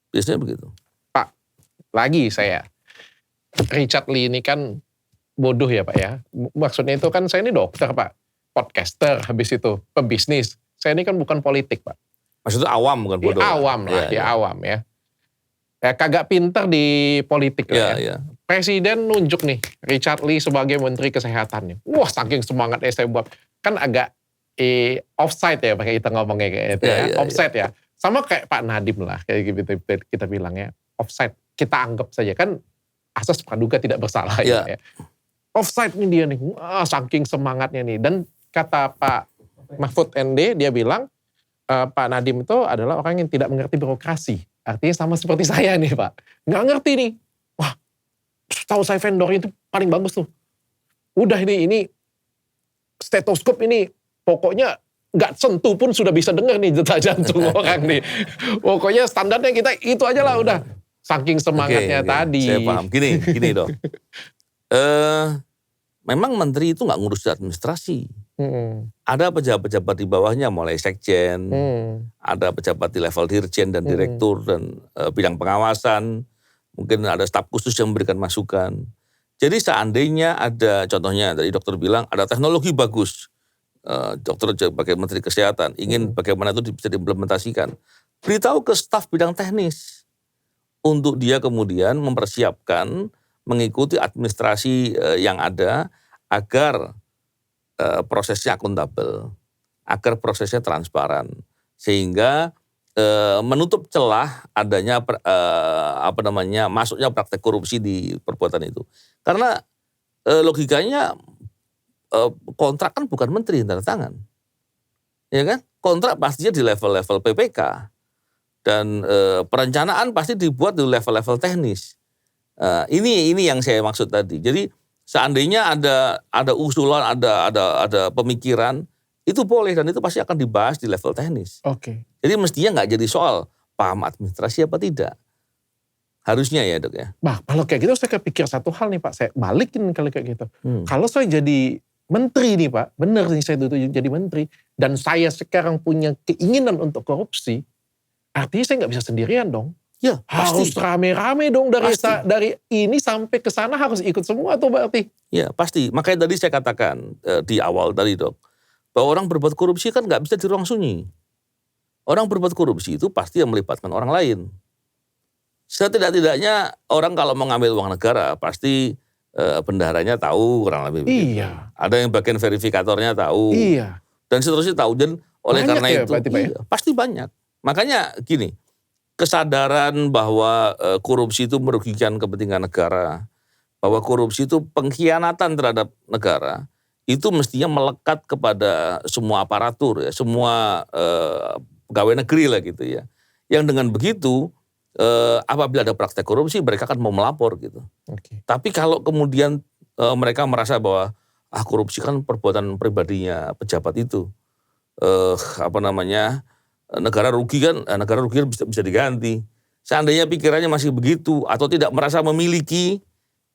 Biasanya begitu. Pak, lagi saya. Richard Lee ini kan bodoh ya Pak ya. Maksudnya itu kan saya ini dokter Pak. Podcaster, habis itu pebisnis. Saya ini kan bukan politik Pak. Maksudnya awam bukan bodoh. Awam lah, awam ya. Kagak pinter di politik lah ya. Presiden nunjuk nih Richard Lee sebagai Menteri Kesehatan nih. Wah saking semangatnya saya buat. Kan agak offside ya pakai kita ngomongnya kayak itu ya. Offside ya. Sama kayak Pak Nadiem lah kayak gitu kita bilang ya. Offside. Kita anggap saja kan asas praduga tidak bersalah ya. Offside nih dia nih. Saking semangatnya nih. Dan kata Pak Mahfud MD dia bilang Pak Nadiem itu adalah orang yang tidak mengerti birokrasi. Artinya sama seperti saya nih Pak. Nggak ngerti nih. Wah, tahu saya vendornya itu paling bagus tuh. Udah ini stetoskop ini pokoknya nggak sentuh pun sudah bisa dengar nih detak jantung orang nih. Pokoknya standarnya kita itu aja lah udah. Saking semangatnya tadi. Saya paham. Gini dong. Memang menteri itu nggak ngurus administrasi. Ada pejabat-pejabat di bawahnya mulai sekjen, ada pejabat di level dirjen dan direktur dan bidang pengawasan, mungkin ada staf khusus yang memberikan masukan. Jadi seandainya ada, contohnya tadi dokter bilang ada teknologi bagus, dokter sebagai Menteri Kesehatan ingin bagaimana itu bisa diimplementasikan, beritahu ke staf bidang teknis untuk dia kemudian mempersiapkan mengikuti administrasi yang ada agar prosesnya akuntabel, agar prosesnya transparan, sehingga menutup celah adanya masuknya praktek korupsi di perbuatan itu. Karena logikanya kontrak kan bukan menteri yang tanda tangan, ya kan? Kontrak pastinya di level-level PPK dan perencanaan pasti dibuat di level-level teknis. Ini yang saya maksud tadi. Jadi seandainya ada usulan, ada pemikiran, itu boleh dan itu pasti akan dibahas di level teknis. Oke. Jadi mestinya nggak jadi soal paham administrasi apa tidak. Harusnya ya dok ya. Bah, kalau kayak gitu saya kepikir satu hal nih Pak, saya balikin kalau kayak gitu. Kalau saya jadi menteri nih Pak, benar nih saya dulu jadi menteri, dan saya sekarang punya keinginan untuk korupsi, artinya saya nggak bisa sendirian dong. Ya, harus rame-rame dong dari ini sampai ke sana harus ikut semua tuh berarti. Ya pasti. Makanya tadi saya katakan di awal tadi dok, bahwa orang berbuat korupsi kan nggak bisa di ruang sunyi. Orang berbuat korupsi itu pasti yang melibatkan orang lain. Setidak-tidaknya orang kalau mengambil uang negara pasti bendaharanya tahu kurang lebih begitu. Iya. Ada yang bagian verifikatornya tahu. Iya. Dan seterusnya tahu. Dan oleh Banyak karena ya, itu berarti, Pak, ya? pasti banyak. Makanya gini, kesadaran bahwa korupsi itu merugikan kepentingan negara, bahwa korupsi itu pengkhianatan terhadap negara, itu mestinya melekat kepada semua aparatur ya, semua pegawai negeri lah gitu ya. Yang dengan begitu apabila ada praktek korupsi mereka akan mau melapor gitu. Oke. Tapi kalau kemudian mereka merasa bahwa korupsi kan perbuatan pribadinya pejabat itu, negara rugi kan bisa diganti. Seandainya pikirannya masih begitu atau tidak merasa memiliki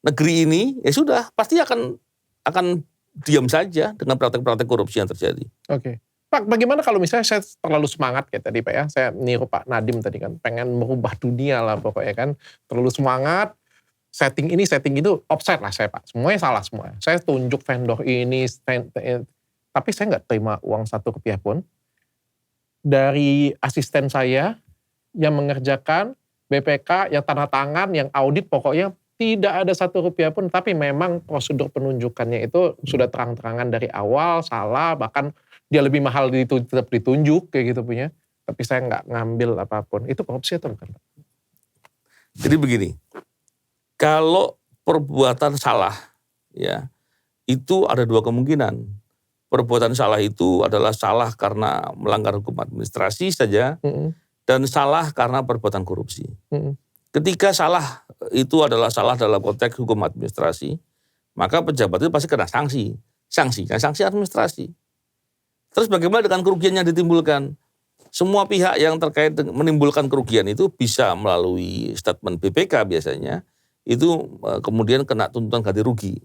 negeri ini, ya sudah pasti akan diam saja dengan praktek-praktek korupsi yang terjadi. Oke. Pak, bagaimana kalau misalnya saya terlalu semangat kayak tadi Pak ya, saya niru Pak Nadiem tadi kan, pengen merubah dunia lah pokoknya kan, terlalu semangat, setting ini, setting itu, offside lah saya Pak, semuanya salah semua. Saya tunjuk vendor ini, tapi saya nggak terima uang 1 rupiah pun. Dari asisten saya yang mengerjakan, BPK, yang tanda tangan, yang audit, pokoknya tidak ada 1 rupiah pun, tapi memang prosedur penunjukannya itu sudah terang-terangan dari awal, salah, bahkan dia lebih mahal tetap ditunjuk kayak gitu punya, tapi saya nggak ngambil apapun. Itu korupsi atau bukan? Jadi begini, kalau perbuatan salah, ya itu ada 2 kemungkinan. Perbuatan salah itu adalah salah karena melanggar hukum administrasi saja, dan salah karena perbuatan korupsi. Ketika salah itu adalah salah dalam konteks hukum administrasi, maka pejabat itu pasti kena sanksi. Sanksi administrasi. Terus bagaimana dengan kerugian yang ditimbulkan? Semua pihak yang terkait menimbulkan kerugian itu bisa melalui statement BPK biasanya, itu kemudian kena tuntutan ganti rugi.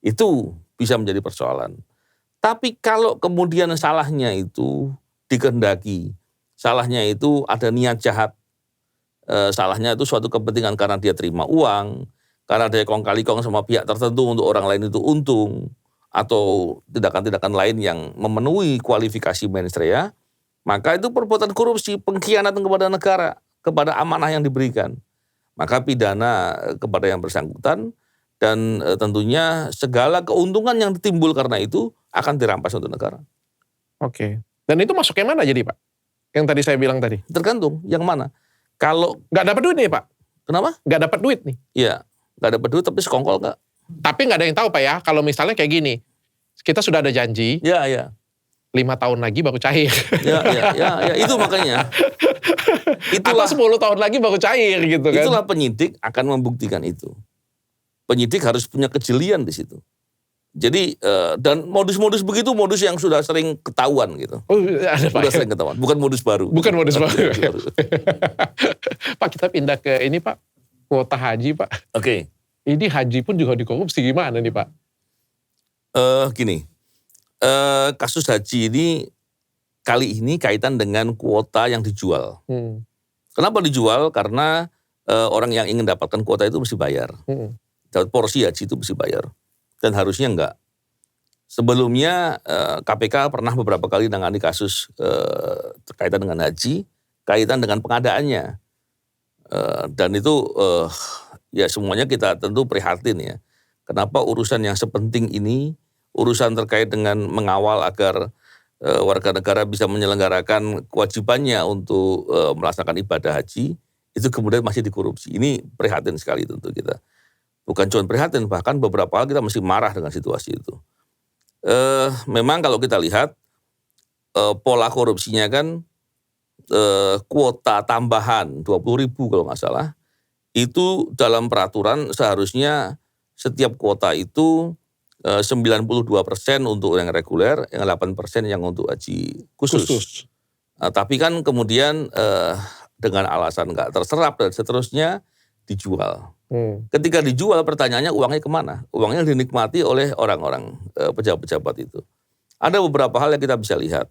Itu bisa menjadi persoalan. Tapi kalau kemudian salahnya itu dikehendaki, salahnya itu ada niat jahat, salahnya itu suatu kepentingan karena dia terima uang, karena dia kong-kali kong sama pihak tertentu untuk orang lain itu untung, atau tindakan-tindakan lain yang memenuhi kualifikasi mens rea, maka itu perbuatan korupsi, pengkhianatan kepada negara, kepada amanah yang diberikan. Maka pidana kepada yang bersangkutan, dan tentunya segala keuntungan yang ditimbul karena itu akan dirampas untuk negara. Oke. Dan itu masuk yang mana jadi Pak? Yang tadi saya bilang tadi. Tergantung yang mana. Kalau nggak dapat duit nih Pak. Kenapa? Nggak dapat duit nih. Iya, nggak dapat duit tapi sekongkol nggak. Tapi nggak ada yang tahu Pak ya, kalau misalnya kayak gini, kita sudah ada janji, Ya. 5 tahun lagi baru cair. Ya, itu makanya. Itulah, atau 10 tahun lagi baru cair gitu kan. Itulah penyidik akan membuktikan itu. Penyidik harus punya kejelian di situ. Jadi, dan modus-modus begitu, modus yang sudah sering ketahuan gitu. Oh, ada Pak. Sudah sering ketahuan, bukan modus baru. Bukan modus baru. Pak, kita pindah ke ini Pak, kuota haji Pak. Oke. Ini haji pun juga dikorupsi, gimana nih Pak? Gini, kasus haji ini kali ini kaitan dengan kuota yang dijual. Kenapa dijual? Karena orang yang ingin dapatkan kuota itu mesti bayar. Dapat porsi haji itu mesti bayar. Dan harusnya enggak. Sebelumnya KPK pernah beberapa kali menangani kasus terkaitan dengan haji, kaitan dengan pengadaannya. Dan itu ya semuanya kita tentu prihatin ya. Kenapa urusan yang sepenting ini, urusan terkait dengan mengawal agar warga negara bisa menyelenggarakan kewajibannya untuk melaksanakan ibadah haji, itu kemudian masih dikorupsi. Ini prihatin sekali tentu kita. Bukan cuma prihatin, bahkan beberapa hal kita masih marah dengan situasi itu. Memang kalau kita lihat pola korupsinya kan kuota tambahan 20.000 kalau nggak salah, itu dalam peraturan seharusnya setiap kuota itu 92% untuk yang reguler, yang 8% yang untuk haji khusus. Tapi kan kemudian dengan alasan nggak terserap dan seterusnya dijual. Ketika dijual pertanyaannya uangnya kemana? Uangnya dinikmati oleh orang-orang pejabat-pejabat itu. Ada beberapa hal yang kita bisa lihat.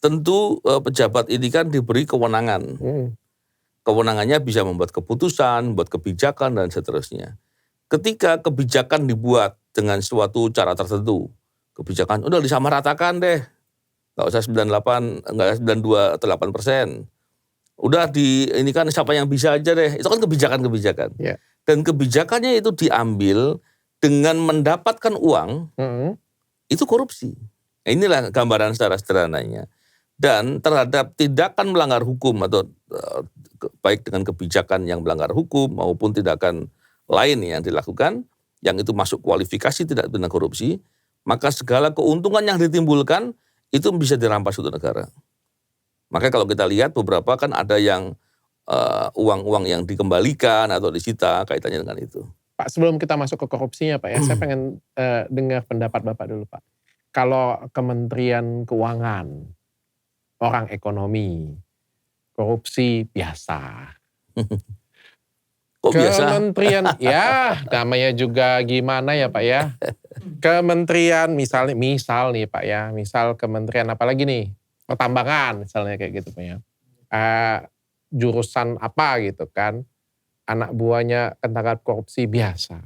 Tentu pejabat ini kan diberi kewenangan. Kewenangannya bisa membuat keputusan, membuat kebijakan dan seterusnya. Ketika kebijakan dibuat dengan suatu cara tertentu, kebijakan udah disamaratakan deh, nggak usah 98, nggak 92 atau 8%. Udah ini kan siapa yang bisa aja deh. Itu kan kebijakan-kebijakan. Yeah. Dan kebijakannya itu diambil dengan mendapatkan uang, itu korupsi. Nah, inilah gambaran secara sederhananya. Dan terhadap tindakan melanggar hukum atau baik dengan kebijakan yang melanggar hukum maupun tindakan lain yang dilakukan, yang itu masuk kualifikasi tindak pidana korupsi, maka segala keuntungan yang ditimbulkan itu bisa dirampas untuk negara. Makanya kalau kita lihat beberapa kan ada yang uang-uang yang dikembalikan atau disita kaitannya dengan itu. Pak, sebelum kita masuk ke korupsinya Pak ya, saya pengen dengar pendapat Bapak dulu Pak. Kalau Kementerian Keuangan, orang ekonomi, korupsi biasa. Kok biasa? Kementerian, ya namanya juga gimana ya Pak ya. Kementerian misal nih Pak ya, misal kementerian apalagi nih, pertambangan misalnya kayak gitu Pak ya. Jurusan apa gitu kan, anak buahnya ketangkap korupsi biasa.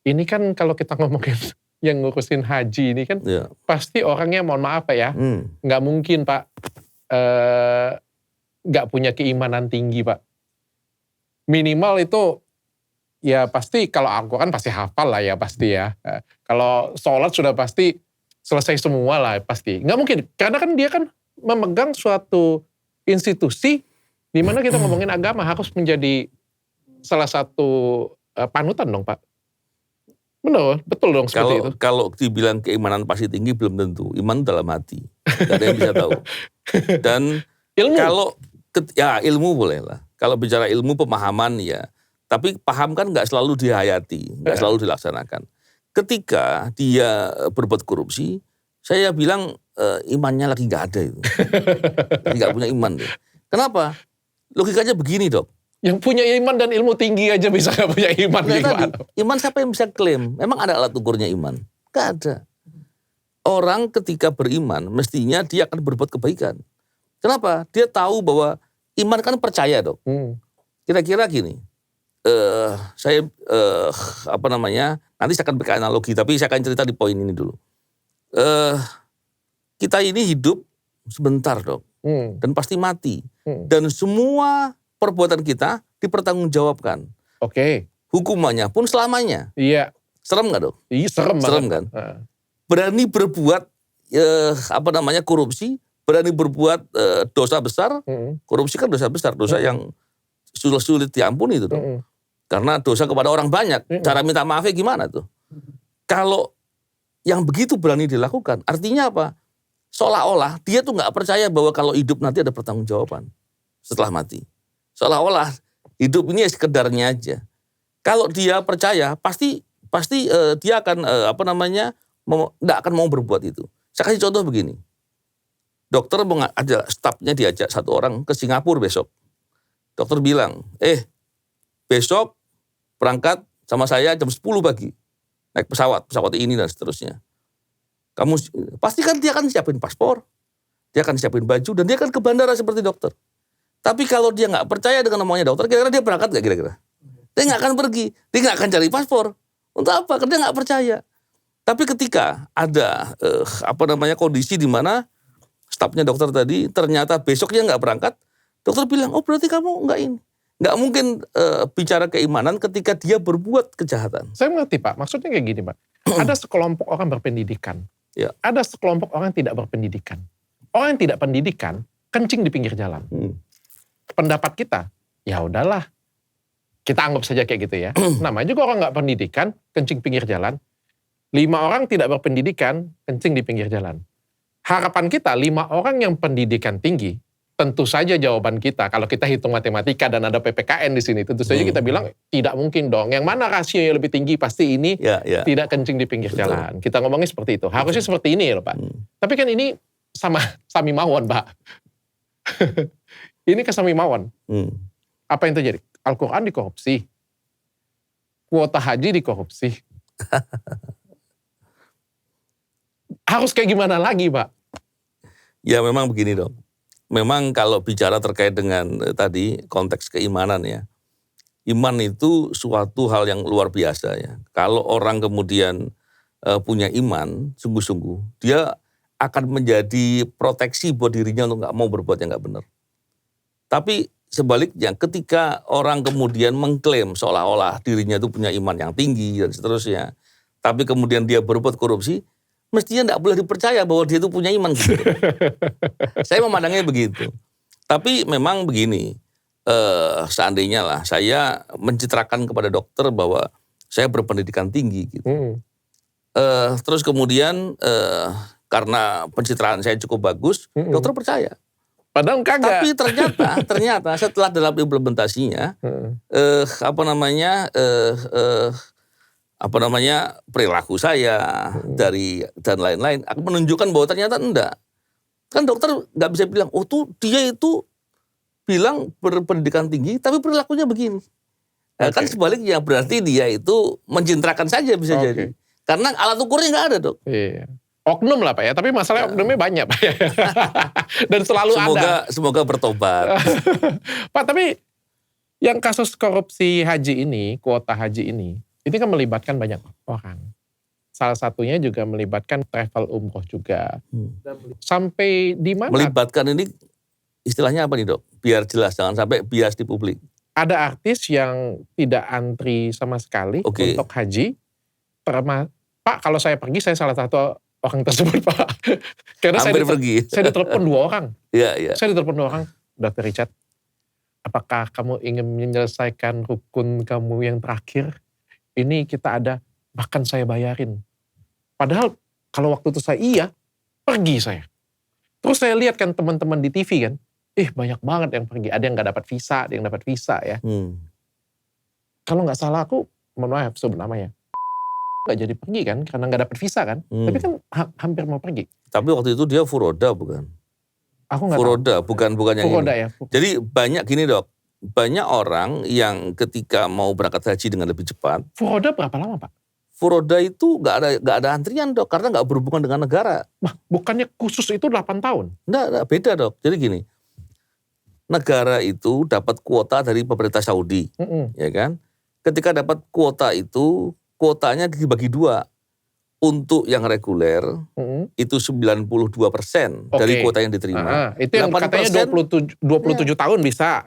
Ini kan kalau kita ngomongin yang ngurusin haji ini kan pasti orangnya mohon maaf Pak ya, nggak mungkin Pak nggak punya keimanan tinggi Pak. Minimal itu ya pasti kalau Al-Quran pasti hafal lah ya pasti ya. Kalau sholat sudah pasti selesai semua lah pasti. Nggak mungkin, karena kan dia kan memegang suatu institusi di mana kita ngomongin agama harus menjadi salah satu panutan dong Pak. Benar, betul dong seperti itu. Kalau dibilang keimanan pasti tinggi belum tentu. Iman dalam hati. Gak ada yang bisa tahu. Dan ilmu. Kalau ya ilmu boleh lah. Kalau bicara ilmu pemahaman ya. Tapi paham kan gak selalu dihayati. Gak selalu dilaksanakan. Ketika dia berbuat korupsi, saya bilang imannya lagi gak ada itu. Lagi gak punya iman deh. Kenapa? Logikanya begini Dok. Yang punya iman dan ilmu tinggi aja bisa gak punya iman. Iman siapa yang bisa klaim? Memang ada alat ukurnya iman? Gak ada. Orang ketika beriman mestinya dia akan berbuat kebaikan. Kenapa? Dia tahu bahwa iman kan percaya Dok. Kira-kira gini. Saya nanti saya akan pakai analogi, tapi saya akan cerita di poin ini dulu. Kita ini hidup sebentar Dok. Dan pasti mati. Dan semua perbuatan kita dipertanggungjawabkan. Oke. Hukumannya pun selamanya. Iya. Serem gak Dok? Iya serem kan? Berani berbuat korupsi, berani berbuat dosa besar. Korupsi kan dosa besar, dosa yang sulit diampuni itu Dok. Karena dosa kepada orang banyak. Cara minta maafnya gimana tuh? Kalau yang begitu berani dilakukan, artinya apa? Seolah-olah dia tuh gak percaya bahwa kalau hidup nanti ada pertanggungjawaban setelah mati. Seolah-olah hidup ini ya sekedarnya aja. Kalau dia percaya, pasti dia akan nggak akan mau berbuat itu. Saya kasih contoh begini. Dokter ada stafnya diajak satu orang ke Singapura besok. Dokter bilang, besok berangkat sama saya jam 10 pagi. Naik pesawat ini dan seterusnya. Kamu pasti kan dia akan siapin paspor, dia akan siapin baju, dan dia akan ke bandara seperti dokter. Tapi kalau dia nggak percaya dengan omongannya dokter, kira-kira dia berangkat nggak kira-kira? Dia nggak akan pergi, dia nggak akan cari paspor. Untuk apa? Karena dia nggak percaya. Tapi ketika ada kondisi di mana stafnya dokter tadi ternyata besoknya nggak berangkat, dokter bilang, oh berarti kamu nggak mungkin bicara keimanan ketika dia berbuat kejahatan. Saya mengerti Pak, maksudnya kayak gini Pak. Ada sekelompok orang berpendidikan, ada sekelompok orang yang tidak berpendidikan. Orang yang tidak pendidikan kencing di pinggir jalan. Pendapat kita, ya udahlah, kita anggap saja kayak gitu ya. Namanya juga orang nggak pendidikan, kencing pinggir jalan. 5 orang tidak berpendidikan, kencing di pinggir jalan. Harapan kita 5 orang yang pendidikan tinggi, tentu saja jawaban kita, kalau kita hitung matematika dan ada PPKN di sini, tentu saja kita bilang tidak mungkin dong. Yang mana rasio yang lebih tinggi pasti ini tidak kencing di pinggir jalan. Kita ngomongin seperti itu. Harusnya seperti ini loh Pak. Tapi kan ini sama Sami Mawon Pak. Ini kesami mawon. Apa yang terjadi? Al-Quran dikorupsi. Kuota haji dikorupsi. Harus kayak gimana lagi Pak? Ya memang begini dong. Memang kalau bicara terkait dengan tadi konteks keimanan ya. Iman itu suatu hal yang luar biasa ya. Kalau orang kemudian punya iman, sungguh-sungguh, dia akan menjadi proteksi buat dirinya untuk gak mau berbuat yang gak benar. Tapi sebaliknya ketika orang kemudian mengklaim seolah-olah dirinya itu punya iman yang tinggi dan seterusnya, tapi kemudian dia berbuat korupsi, mestinya tidak boleh dipercaya bahwa dia itu punya iman gitu. Saya memandangnya begitu. Tapi memang begini, seandainya lah saya mencitrakan kepada dokter bahwa saya berpendidikan tinggi gitu. Terus kemudian karena pencitraan saya cukup bagus, dokter percaya. Padahal kagak. Tapi ternyata setelah dalam implementasinya, perilaku saya dan lain-lain aku menunjukkan bahwa ternyata enggak. Kan dokter nggak bisa bilang, oh tuh dia itu bilang berpendidikan tinggi tapi perilakunya begini. Kan sebaliknya berarti dia itu mencintrakan saja bisa jadi. Karena alat ukurnya nggak ada, Dok. Iya. Oknum lah Pak ya, tapi masalahnya oknumnya banyak Pak ya. Dan selalu ada. Semoga bertobat. Pak, tapi yang kasus korupsi haji ini, kuota haji ini kan melibatkan banyak orang. Salah satunya juga melibatkan travel umroh juga. Sampai di mana? Melibatkan ini istilahnya apa nih Dok? Biar jelas, jangan sampai bias di publik. Ada artis yang tidak antri sama sekali untuk haji. Pak, kalau saya pergi, saya salah satu orang tersebut Pak. Karena hampir pergi. Saya ditelepon 2 orang. Iya. Saya ditelepon 2 orang. Dr. Richard, apakah kamu ingin menyelesaikan rukun kamu yang terakhir? Ini kita ada, bahkan saya bayarin. Padahal kalau waktu itu saya pergi saya. Terus saya lihat kan teman-teman di TV kan, banyak banget yang pergi. Ada yang gak dapat visa, ada yang dapat visa ya. Kalau gak salah aku, mohon maaf sebut namanya, gak jadi pergi kan, karena gak dapat visa kan. Tapi kan hampir mau pergi. Tapi waktu itu dia furoda bukan? Aku gak furoda, tahu. Bukan yang furoda ini. Ya. Jadi banyak gini Dok, banyak orang yang ketika mau berangkat haji dengan lebih cepat. Furoda berapa lama Pak? Furoda itu gak ada antrian Dok, karena gak berhubungan dengan negara. Bukannya khusus itu 8 tahun? Enggak, beda Dok. Jadi gini, negara itu dapat kuota dari pemerintah Saudi, ya kan? Ketika dapat kuota itu, kuotanya dibagi 2. Untuk yang reguler, itu 92% dari kuota yang diterima. Itu yang katanya 27 tahun bisa,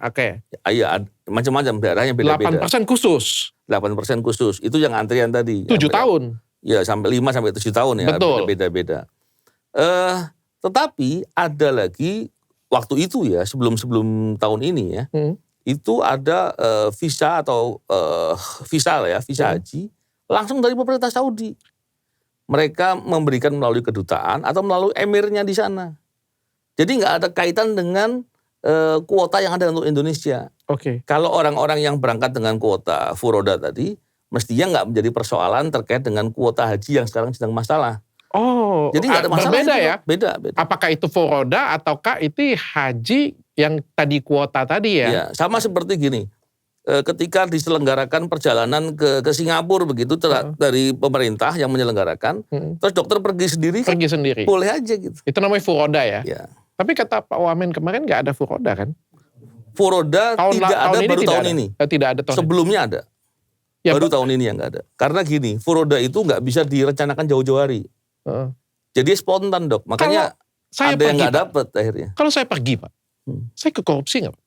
Iya, macam-macam, daerahnya beda-beda. 8% khusus. 8% khusus, itu yang antrian tadi. 7 tahun. Ya, sampai 5-7 tahun ya, betul. Beda-beda. Tetapi ada lagi, waktu itu ya, sebelum tahun ini ya, itu ada visa atau visa haji, langsung dari pemerintah Saudi. Mereka memberikan melalui kedutaan atau melalui emirnya di sana. Jadi nggak ada kaitan dengan kuota yang ada untuk Indonesia. Kalau orang-orang yang berangkat dengan kuota furoda tadi, mestinya nggak menjadi persoalan terkait dengan kuota haji yang sekarang sedang masalah. Jadi nggak ada masalah. Berbeda itu, ya? Beda. Apakah itu furoda ataukah itu haji yang tadi kuota tadi ya? Ya, sama seperti gini. Ketika diselenggarakan perjalanan ke Singapura begitu dari pemerintah yang menyelenggarakan, terus dokter pergi sendiri, boleh aja gitu. Itu namanya furoda ya? Ya. Tapi kata Pak Wamen kemarin nggak ada furoda kan? Furoda tidak ada baru tahun ini. Tidak ada tahun sebelumnya ada. Ya, baru tahun ini yang nggak ada. Karena gini, furoda itu nggak bisa direncanakan jauh-jauh hari. Jadi spontan Dok. Makanya ada yang nggak dapat akhirnya. Kalau saya pergi Pak, saya ke korupsi nggak Pak?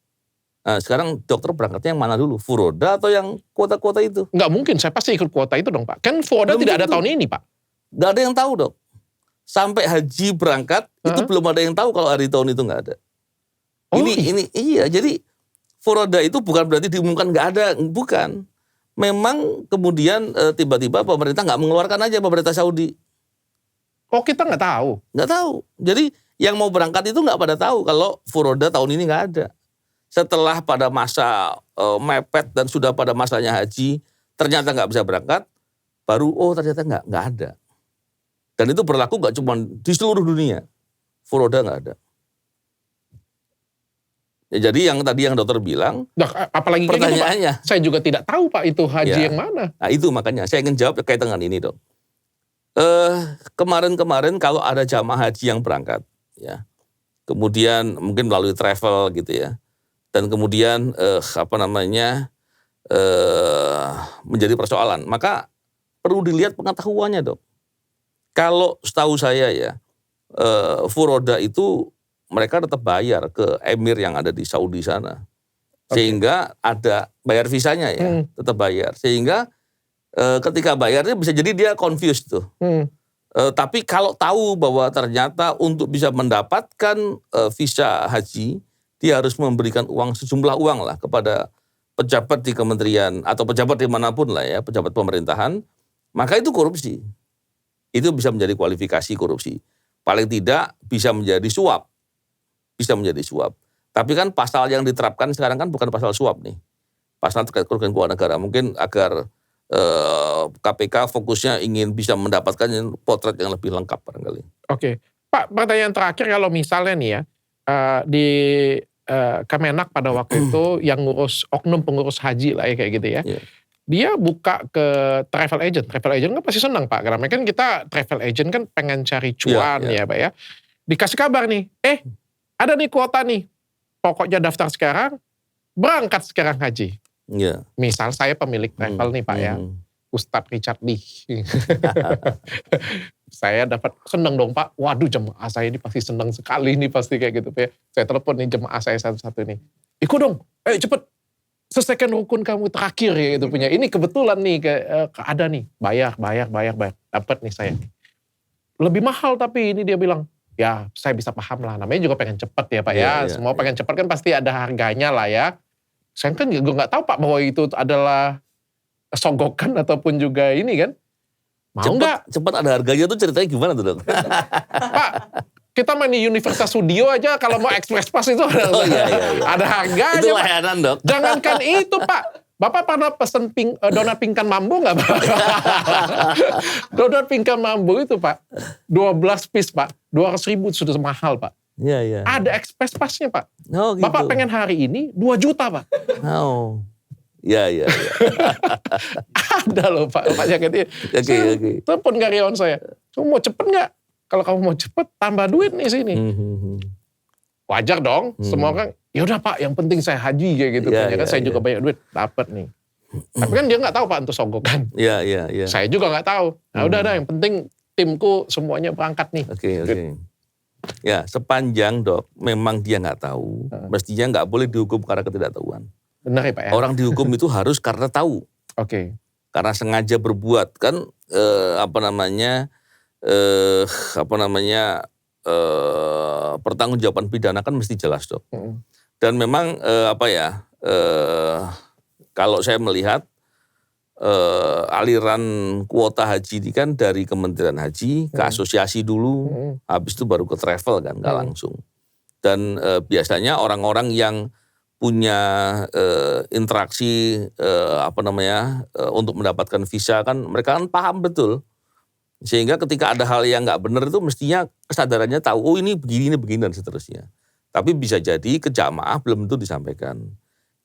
Nah, sekarang dokter berangkatnya yang mana dulu? Furoda atau yang kuota-kuota itu? Nggak mungkin, saya pasti ikut kuota itu dong Pak. Kan furoda tidak ada tahun ini Pak. Nggak ada yang tahu Dok. Sampai haji berangkat, itu belum ada yang tahu kalau hari tahun itu nggak ada. Iya, jadi furoda itu bukan berarti diumumkan nggak ada, bukan. Memang kemudian tiba-tiba pemerintah nggak mengeluarkan aja, pemerintah Saudi. Kita nggak tahu? Nggak tahu. Jadi yang mau berangkat itu nggak pada tahu kalau furoda tahun ini nggak ada. Setelah pada masa mepet dan sudah pada masanya haji, ternyata nggak bisa berangkat, baru ternyata nggak ada. Dan itu berlaku nggak cuma di seluruh dunia, furoda nggak ada. Ya, jadi yang tadi yang dokter bilang, apalagi pertanyaannya, gitu, Pak, saya juga tidak tahu Pak itu haji yang mana. Nah itu makanya saya ingin jawab terkait dengan ini Dok. Kemarin kalau ada jamaah haji yang berangkat, ya, kemudian mungkin melalui travel gitu ya. Dan kemudian menjadi persoalan. Maka perlu dilihat pengetahuannya Dok. Kalau setahu saya ya, furoda itu mereka tetap bayar ke emir yang ada di Saudi sana. Sehingga ada bayar visanya ya, tetap bayar. Sehingga ketika bayarnya bisa jadi dia confused tuh. Tapi kalau tahu bahwa ternyata untuk bisa mendapatkan visa haji, dia harus memberikan sejumlah uang lah kepada pejabat di kementerian atau pejabat dimanapun lah ya, pejabat pemerintahan, maka itu korupsi. Itu bisa menjadi kualifikasi korupsi. Paling tidak bisa menjadi suap. Bisa menjadi suap. Tapi kan pasal yang diterapkan sekarang kan bukan pasal suap nih. Pasal terkait kerugian keuangan negara. Mungkin agar KPK fokusnya ingin bisa mendapatkan potret yang lebih lengkap barangkali. Oke. Pak, pertanyaan terakhir kalau misalnya nih ya, di Kemenak pada waktu itu yang ngurus oknum pengurus haji lah ya kayak gitu ya. Yeah. Dia buka ke travel agent kan pasti senang Pak, karena kan kita travel agent kan pengen cari cuan ya Pak ya. Dikasih kabar nih, ada nih kuota nih, pokoknya daftar sekarang, berangkat sekarang haji. Yeah. Misal saya pemilik travel nih Pak ya, Ustadz Richard Lee. Saya dapat senang dong Pak, waduh jemaah saya ini pasti senang sekali nih pasti kayak gitu Pak. Saya telepon nih jemaah saya satu-satu nih, ikut dong, cepet. Selesaikan rukun kamu terakhir ya itu punya. Ini kebetulan nih ada nih, bayar. Dapat nih saya. Lebih mahal tapi ini dia bilang, ya saya bisa paham lah. Namanya juga pengen cepet ya Pak ya. Semua pengen cepet kan pasti ada harganya lah ya. Saya kan juga nggak tahu Pak bahwa itu adalah sogokan ataupun juga ini kan. Mau nggak? Cepat ada harganya tuh ceritanya gimana tuh dok? Pak, kita main di Universal Studio aja kalau mau Express Pass itu ada harganya. Itu layanan dok. Jangankan itu Pak, Bapak pernah pesen donat pingkan mambo nggak Pak? Donat pingkan mambo itu Pak, 12 piece Pak, 200.000 sudah mahal Pak. Iya. Ada Express Pass-nya Pak. Oh, gitu. Bapak pengen hari ini 2 juta Pak. Oh. Iya. Ada loh Pak gitu. Oke. Telepon karyawan saya, kamu mau cepet nggak? Kalau kamu mau cepet, tambah duit nih sini. Wajar dong, semua orang, ya udah Pak, yang penting saya haji kayak gitu. Saya juga banyak duit, dapat nih. Tapi kan dia nggak tahu Pak untuk sogokan. Iya. Saya juga nggak tahu. Nah udah yang penting timku semuanya berangkat nih. Oke. Ya sepanjang dok, memang dia nggak tahu, mestinya nggak boleh dihukum karena ketidaktahuan. Benar ya Pak ya? Orang dihukum itu harus karena tahu. Oke. Karena sengaja berbuat kan pertanggungjawaban pidana kan mesti jelas dok. Dan memang kalau saya melihat aliran kuota haji ini kan dari Kementerian Haji ke asosiasi dulu, habis itu baru ke travel kan, nggak langsung. Dan biasanya orang-orang yang punya interaksi untuk mendapatkan visa kan mereka kan paham betul. Sehingga ketika ada hal yang nggak benar itu mestinya kesadarannya tahu, oh ini begini dan seterusnya. Tapi bisa jadi ke jamaah belum tentu disampaikan.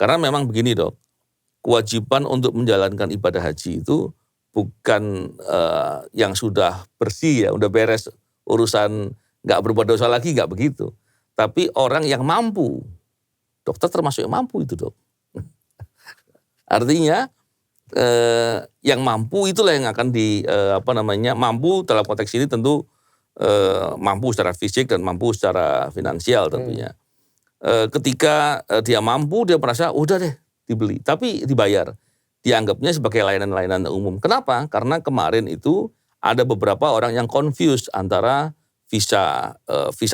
Karena memang begini dok, kewajiban untuk menjalankan ibadah haji itu bukan yang sudah bersih ya, udah beres urusan nggak berbuat dosa lagi, nggak begitu. Tapi orang yang mampu. Dokter termasuk yang mampu itu dok. Artinya yang mampu itulah yang akan mampu dalam konteks ini tentu mampu secara fisik dan mampu secara finansial tentunya. Ketika dia mampu dia merasa udah deh dibeli, tapi dibayar. Dianggapnya sebagai layanan-layanan umum. Kenapa? Karena kemarin itu ada beberapa orang yang confused antara visa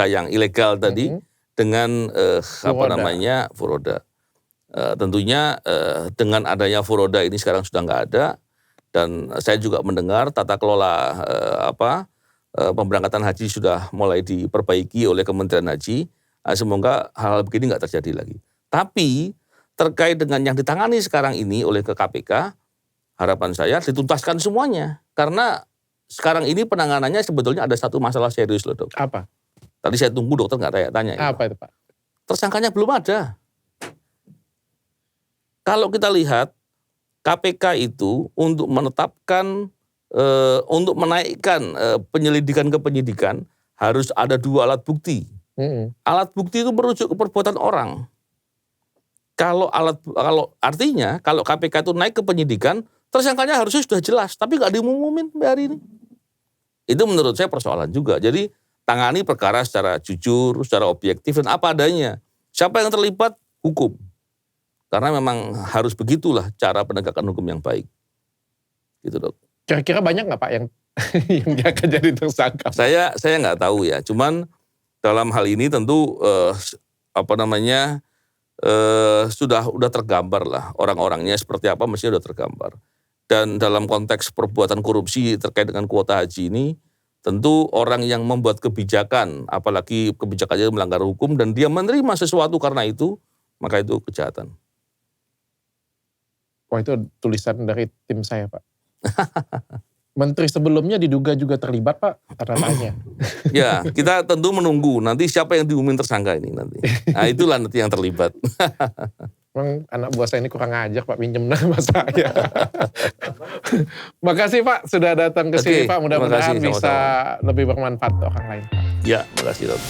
yang ilegal tadi dengan furoda. Tentunya dengan adanya furoda ini sekarang sudah nggak ada, dan saya juga mendengar tata kelola pemberangkatan haji sudah mulai diperbaiki oleh Kementerian Haji. Semoga hal-hal begini nggak terjadi lagi. Tapi terkait dengan yang ditangani sekarang ini oleh KPK, harapan saya dituntaskan semuanya, karena sekarang ini penanganannya sebetulnya ada satu masalah serius loh dok. Apa? Tadi saya tunggu dokter nggak tanya. Apa itu Pak? Tersangkanya belum ada. Kalau kita lihat KPK itu untuk menetapkan, untuk menaikkan penyelidikan ke penyidikan harus ada 2 alat bukti. Alat bukti itu merujuk ke perbuatan orang. Artinya kalau KPK itu naik ke penyidikan, tersangkanya harusnya sudah jelas, tapi nggak diumumin sampai hari ini. Itu menurut saya persoalan juga. Jadi tangani perkara secara jujur, secara objektif dan apa adanya. Siapa yang terlibat, hukum. Karena memang harus begitulah cara penegakan hukum yang baik. Gitu Dok. Kira-kira banyak nggak Pak yang yang akan jadi tersangka? Saya nggak tahu ya. Cuman dalam hal ini tentu sudah tergambar lah orang-orangnya seperti apa mestinya sudah tergambar. Dan dalam konteks perbuatan korupsi terkait dengan kuota haji ini, tentu orang yang membuat kebijakan, apalagi kebijakannya melanggar hukum dan dia menerima sesuatu karena itu, maka itu kejahatan. Wah itu tulisan dari tim saya Pak. Menteri sebelumnya diduga juga terlibat Pak, katanya. Ya, kita tentu menunggu nanti siapa yang diumumin tersangka ini nanti. Nah itulah nanti yang terlibat. Emang anak buah saya ini kurang ajar Pak, pinjem nama saya. Makasih Pak sudah datang ke sini Pak, mudah-mudahan bisa lebih bermanfaat untuk orang lain Pak. Ya, makasih Dok.